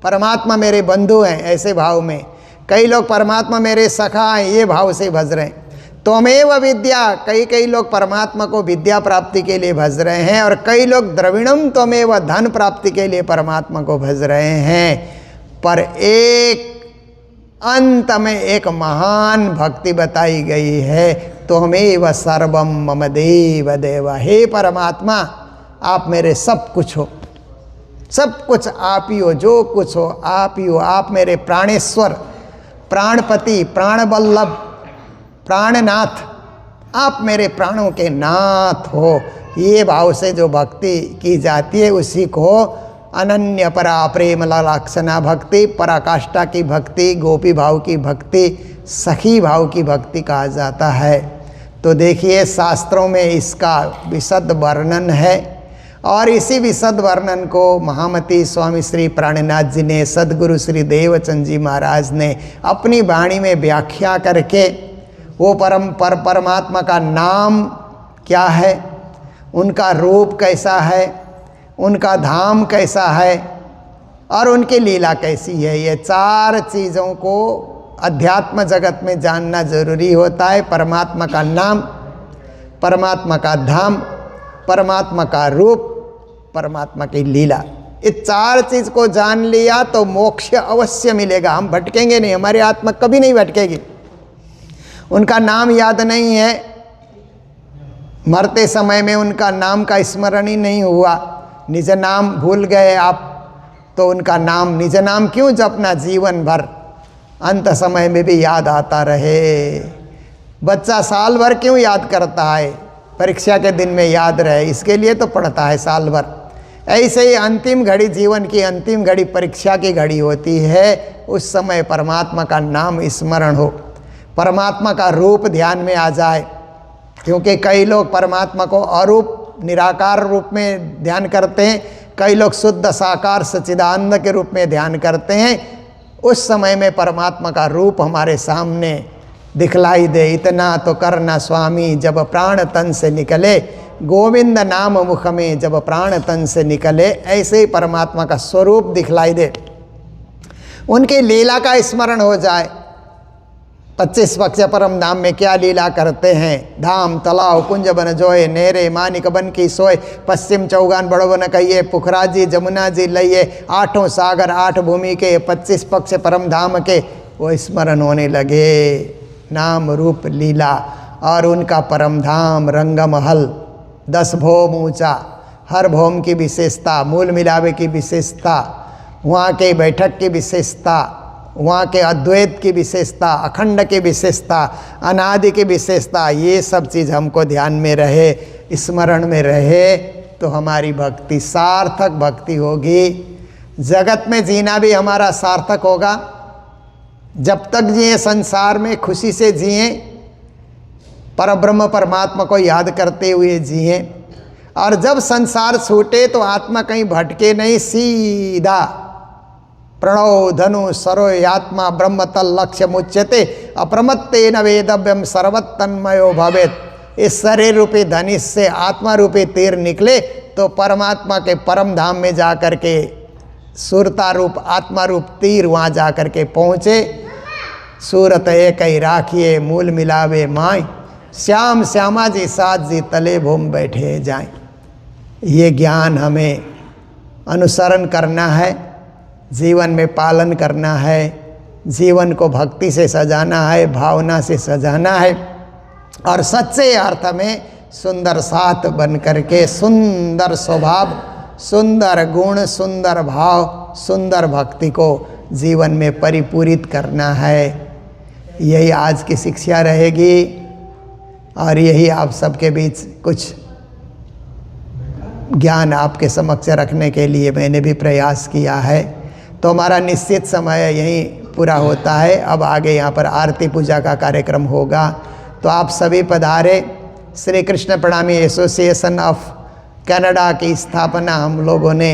परमात्मा मेरे बंधु हैं, ऐसे भाव में। कई लोग परमात्मा मेरे सखा हैं, ये भाव से भज रहे हैं। त्वमेव विद्या, कई लोग परमात्मा को विद्या प्राप्ति के लिए भज रहे हैं, और कई लोग द्रविणम त्वमेव, धन प्राप्ति के लिए परमात्मा को भज रहे हैं। पर एक अंत में एक महान भक्ति बताई गई है, त्वमेव सर्वम मम देव देव। हे परमात्मा, आप मेरे सब कुछ हो, सब कुछ आप ही हो, जो कुछ हो आप ही हो। आप मेरे प्राणेश्वर, प्राणपति, प्राणवल्लभ, प्राणनाथ, आप मेरे प्राणों के नाथ हो। ये भाव से जो भक्ति की जाती है उसी को अनन्य परा प्रेम लक्षणा भक्ति, पराकाष्ठा की भक्ति, गोपी भाव की भक्ति, सखी भाव की भक्ति कहा जाता है। तो देखिए शास्त्रों में इसका विशद वर्णन है, और इसी विशद वर्णन को महामती स्वामी श्री प्राणनाथ जी ने, सद्गुरु श्री देवचंद जी महाराज ने अपनी वाणी में व्याख्या करके वो परमात्मा का नाम क्या है, उनका रूप कैसा है, उनका धाम कैसा है, और उनकी लीला कैसी है, ये चार चीज़ों को अध्यात्म जगत में जानना जरूरी होता है। परमात्मा का नाम, परमात्मा का धाम, परमात्मा का रूप, परमात्मा की लीला, ये चार चीज़ को जान लिया तो मोक्ष अवश्य मिलेगा। हम भटकेंगे नहीं, हमारी आत्मा कभी नहीं भटकेगी। उनका नाम याद नहीं है, मरते समय में उनका नाम का स्मरण ही नहीं हुआ, निज नाम भूल गए आप, तो उनका नाम, निज नाम क्यों जपना जीवन भर, अंत समय में भी याद आता रहे। बच्चा साल भर क्यों याद करता है, परीक्षा के दिन में याद रहे, इसके लिए तो पढ़ता है साल भर। ऐसे ही अंतिम घड़ी, जीवन की अंतिम घड़ी परीक्षा की घड़ी होती है, उस समय परमात्मा का नाम स्मरण हो, परमात्मा का रूप ध्यान में आ जाए। क्योंकि कई लोग परमात्मा को अरूप निराकार रूप में ध्यान करते हैं, कई लोग शुद्ध साकार सच्चिदानंद के रूप में ध्यान करते हैं। उस समय में परमात्मा का रूप हमारे सामने दिखलाई दे। इतना तो करना स्वामी जब प्राण तन से निकले, गोविंद नाम मुख में जब प्राण तन से निकले, ऐसे ही परमात्मा का स्वरूप दिखलाई दे, उनकी लीला का स्मरण हो जाए। 25 पक्ष परम धाम में क्या लीला करते हैं, धाम तालाब कुंज बन जोए, नेरे मानिक बन की सोए, पश्चिम चौगान बड़ो बन कहिए, पुखरा जी जमुना जी लइए, 8 सागर 8 भूमि के, 25 पक्ष परम धाम के वो स्मरण होने लगे। नाम रूप लीला, और उनका परम धाम रंगमहल 10 भौम ऊंचा, हर भौम की विशेषता, मूल मिलावे की विशेषता, वहाँ के बैठक की विशेषता, वहाँ के अद्वैत की विशेषता, अखंड की विशेषता, अनादि की विशेषता, ये सब चीज़ हमको ध्यान में रहे, स्मरण में रहे, तो हमारी भक्ति सार्थक भक्ति होगी। जगत में जीना भी हमारा सार्थक होगा। जब तक जिए संसार में खुशी से जिए, परब्रह्म परमात्मा को याद करते हुए जिए, और जब संसार छूटे तो आत्मा कहीं भटके नहीं, सीधा प्रणव धनु सरोयात्मा ब्रह्म तल लक्ष्य मुच्यते अप्रमत्तेन वेदव्यम सर्वतन्मयो भवेत्। इस शरीर रूपी धनुष से आत्मा रूपी तीर निकले तो परमात्मा के परम धाम में जा कर के सुरता रूप आत्मा रूप तीर वहाँ जा कर के पहुँचे। सूरत एक ही राखिए मूल मिलावे माय, श्याम श्यामा जी साथ जी तले भूम बैठे जाएं। ये ज्ञान हमें अनुसरण करना है, जीवन में पालन करना है, जीवन को भक्ति से सजाना है, भावना से सजाना है, और सच्चे अर्थ में सुंदर साथ बन करके सुंदर स्वभाव, सुंदर गुण, सुंदर भाव, सुंदर भक्ति को जीवन में परिपूरित करना है। यही आज की शिक्षा रहेगी, और यही आप सबके बीच कुछ ज्ञान आपके समक्ष रखने के लिए मैंने भी प्रयास किया है। तो हमारा निश्चित समय यहीं पूरा होता है। अब आगे यहाँ पर आरती पूजा का कार्यक्रम होगा, तो आप सभी पधारे। श्री कृष्ण प्रणामी एसोसिएशन ऑफ कनाडा की स्थापना हम लोगों ने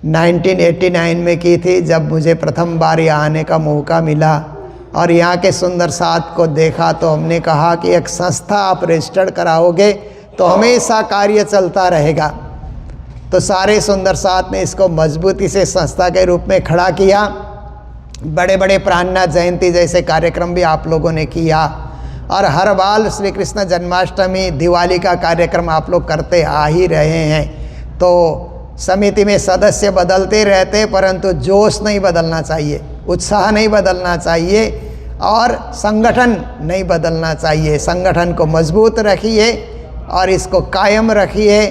1989 में की थी, जब मुझे प्रथम बार यहाँ आने का मौका मिला और यहाँ के सुंदर साथ को देखा, तो हमने कहा कि एक संस्था आप रजिस्टर्ड कराओगे तो हमेशा कार्य चलता रहेगा। तो सारे सुंदर साथ ने इसको मजबूती से संस्था के रूप में खड़ा किया। बड़े बड़े प्राणनाथ जयंती जैसे कार्यक्रम भी आप लोगों ने किया, और हर बार श्री कृष्ण जन्माष्टमी, दिवाली का कार्यक्रम आप लोग करते आ ही रहे हैं। तो समिति में सदस्य बदलते रहते, परंतु जोश नहीं बदलना चाहिए, उत्साह नहीं बदलना चाहिए, और संगठन नहीं बदलना चाहिए। संगठन को मजबूत रखिए और इसको कायम रखिए,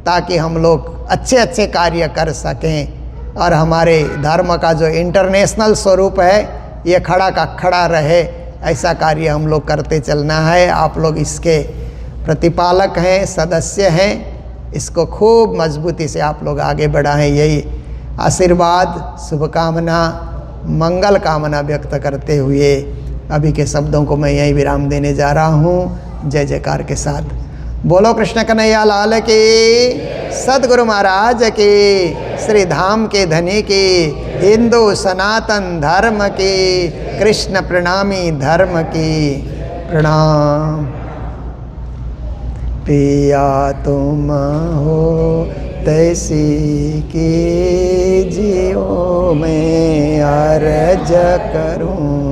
ताकि हम लोग अच्छे अच्छे कार्य कर सकें और हमारे धर्म का जो इंटरनेशनल स्वरूप है ये खड़ा का खड़ा रहे। ऐसा कार्य हम लोग करते चलना है। आप लोग इसके प्रतिपालक हैं, सदस्य हैं, इसको खूब मजबूती से आप लोग आगे बढ़ाएं। यही आशीर्वाद, शुभकामना, मंगल कामना व्यक्त करते हुए अभी के शब्दों को मैं यही विराम देने जा रहा हूँ। जय जयकार के साथ बोलो कृष्ण कन्हैया लाल की, सद्गुरु महाराज की, श्री धाम के धनी की, हिंदू सनातन धर्म की, कृष्ण प्रणामी धर्म की प्रणाम। पिया तुम हो तैसी की जियो में अर्ज करूं।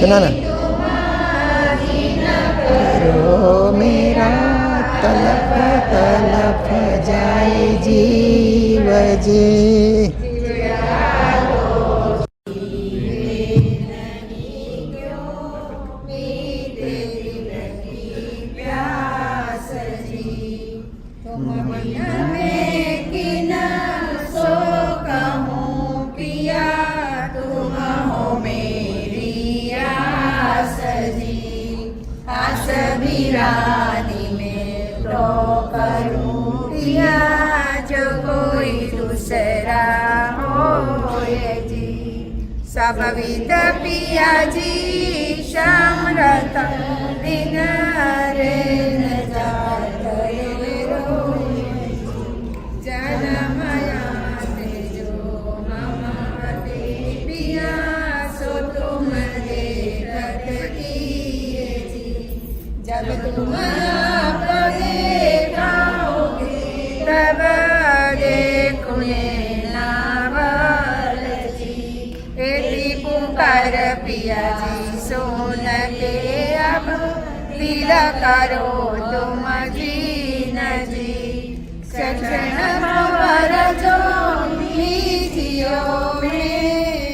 सुना ना, करो मेरा तलप तलप जाए जीव जी। रानी में तो करूं पिया जो कोई दूसरा हो जी। सब विद पिया जी श्याम रतन दिन रे न जात जनमया जो हमारे पिया सो तुम देखत किए जी। जब तुम आप देखाओगे तब देखुए नावल जी। बेटी पुकार पिया जी सोन के अब दिल करो तुम जी न जी। क्षण भवर जो लीजियो में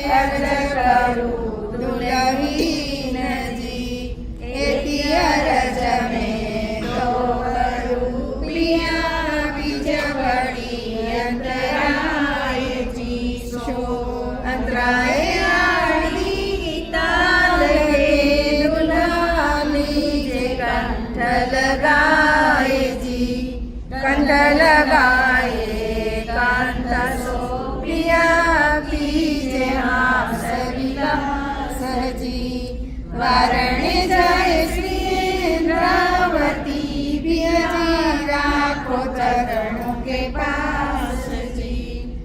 लगाए कांत सो प्रिया कीजे आप सविला सजी वारणे जाए श्री इंद्रावती पिया जी राखो चरणों के पास जी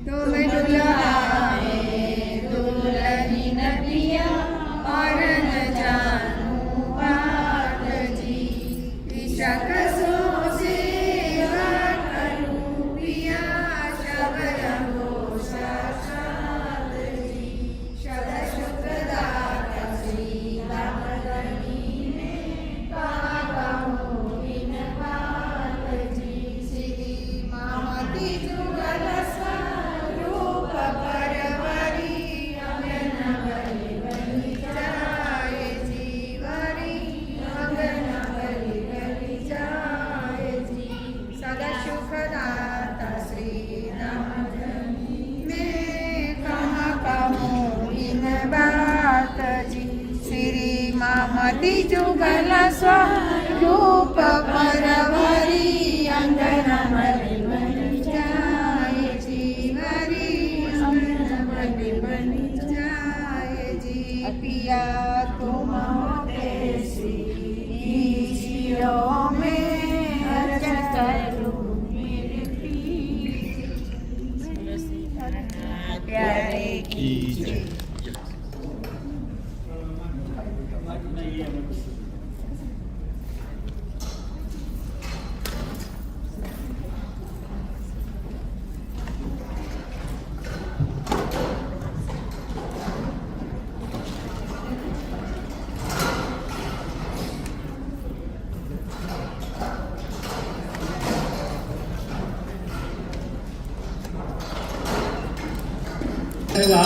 तुम दुल्हाए दुल्हनी न पिया और न जानू बात जी विशक सो सेवा करूं पिया शबर हो साक्षात जी शब शुक्रदात श्री राम गणी में पावा हो इन बात जी श्री मामती जुगल स्वरूप परवरी अंगन बलि बलि जाए जीवरी अंगन बलि बलि जाए जी सदा सुखदाता श्री राम मैं कहाँ कहूँ इन बात जी श्री मामती जुगल स्वरूप परवरी अंगन बलि बलि जाए जीवरी अंगन बलि बलि जाए जी पिया तुम कैसी जियो में अर्ज करूं मेरे प्यारे की जय।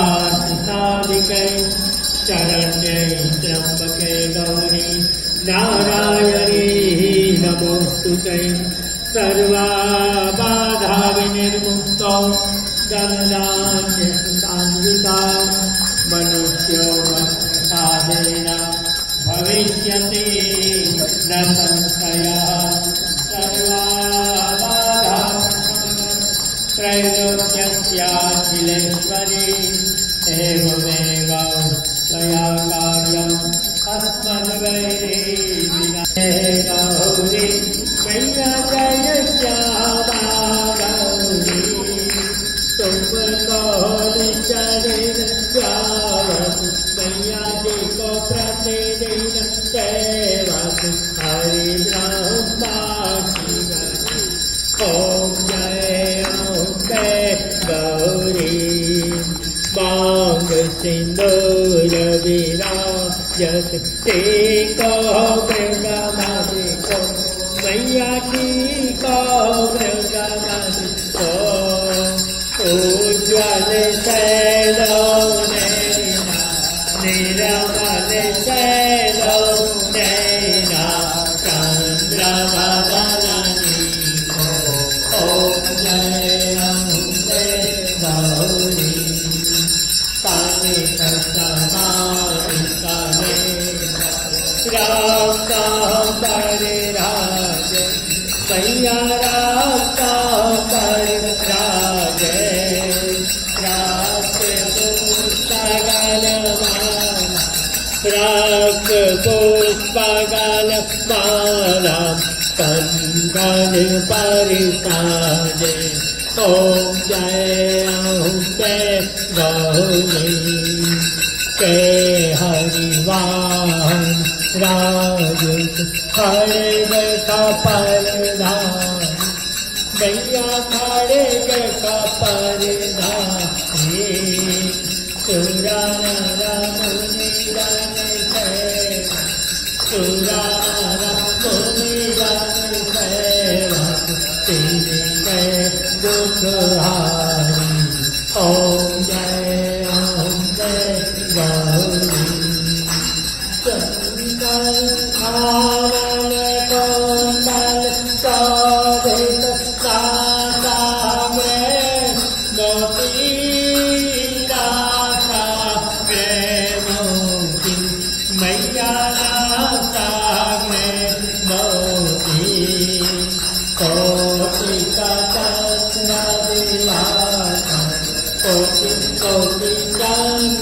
सर्वार्थसाधिकै शरण्यै त्र्यम्बके गौरी नारायणी नमोऽस्तुते सर्वबाधाविनिर्मुक्तो गणराज्यसुतान्विता मनुष्योऽप्रसादेन भविष्यति न संशयः सर्वबाधा त्रैलोक्यस्याखिलेश्वरी एवमेव त्वया कार्यम् अस्मद्वैरिणा गौरी मैया जय श्यामा गौरी तुमको चरण जावत मैया जी को प्रतिदिन सेवक हरि ब्रह्मा ओम जय गौरी मांग सिंदूर विराजत टेको मृगमणि को मैया की को मृगमणि को उज्ज्वल शैलो नैना निर्मल शैलो नैना चंद्रमा बलनी को ओम जय गौरी काले समाधि काले रास्ता पर राज मैया रास्ता पर राज रास्ते पुष्पगल माला कंगन परिसाजे ओम जय गौरी के हरिवाहन राजुत खड़े कपर धाम मैया खड़े कपर धाम सुरा मुनि रन सुरा मुनि रन तेरे दुख हारी ओम जय गौरी शंकर आवन कोमल शोभित साग्रे मोती राधा मोती मैया राधा मोती कोटि का कोटि कोटि संग्रातिवाकर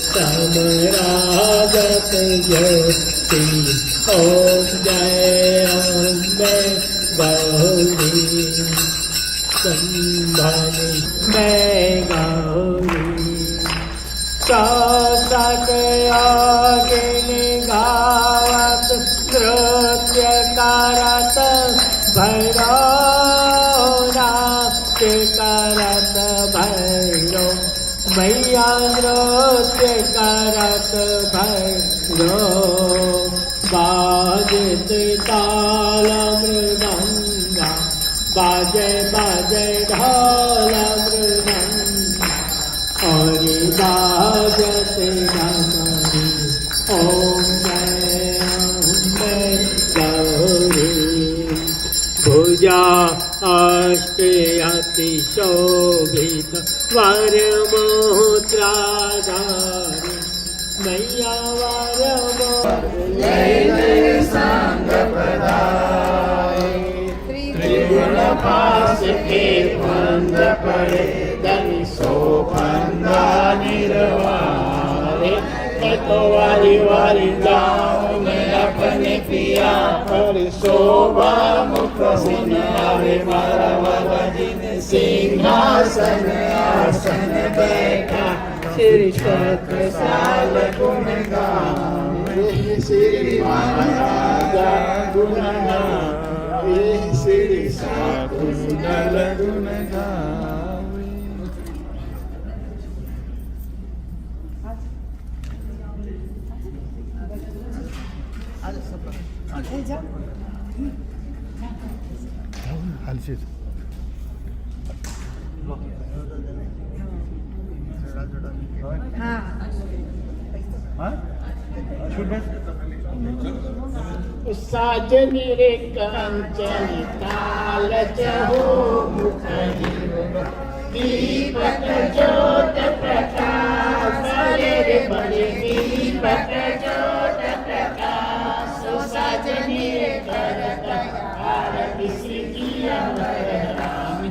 समरागत ज्योति ओम जय अम्बे गौरी संभनी मैं गौरी चौसठ योगिनी गावत नृत्य करत भैरव नाट्य करत भैरव मैया नृत्य करत भैरव बाजत ताल मृदंगा बाजे बाजे ढोल मृदंगा और बाजत नमः ओम जय अम्बे गौरी भुजा अष्टे अति शोभित वरमोत्राधारी मैया त्रिगुण पास के बंद पड़े धनी सोफंदा निर्वारे तो वारी वारी गाँव में अपने पिया पर शोभा मुख सुनावे मारा बाबा जी ने सिंहासन आसन बैठा श्री सत्र साल गुण गावे श्री महाराजा गुण गावे श्री साकुंडल गुण गावे। साजनी रे कंचनी ताल चहो मुखरी दीपक ज्योत प्रकाश बड़े रे बड़े दीपक ज्योत प्रकाश साजनी रे करत आरती श्री किया राम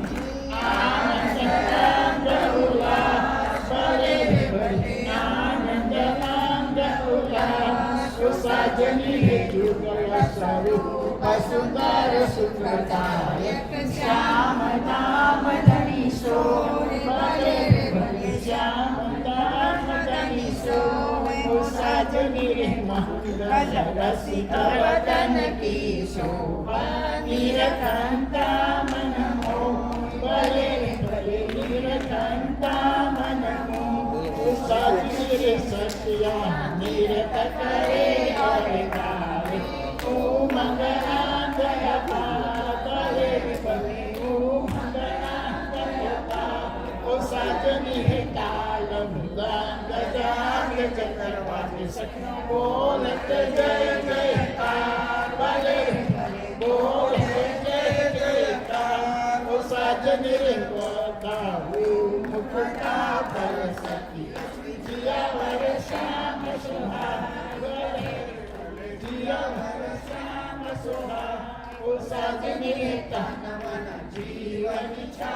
आनंद रंग उल्लास बड़े रे बड़े आनंद रंग उल्लास साजनी रे जुगल स्वरूप सुंदर सुखदायक श्याम नाम धनी सोने बड़े बड़े श्याम नाम धनी सोने साजनी रे मंगल रसिका वदन की शोभा नीलकंठा मन मोह बड़े बड़े नीलकंठा मन मोह साजनी रे सत्या नीरत करे और गावे ओ मंगलांगय पारे बड़े ओ मंगलांगय ओ साजनी रे ताल मृदंग जाग चक्रवाती सखी बोलत जय जयकार बड़े बोलत जय जयकार ओ साजनी रे बताऊ मुखता पर सखी जिया वर श्याम सुहाग जिया वर श्याम सुहाग ओ साजनी रे तन मन जीवन छा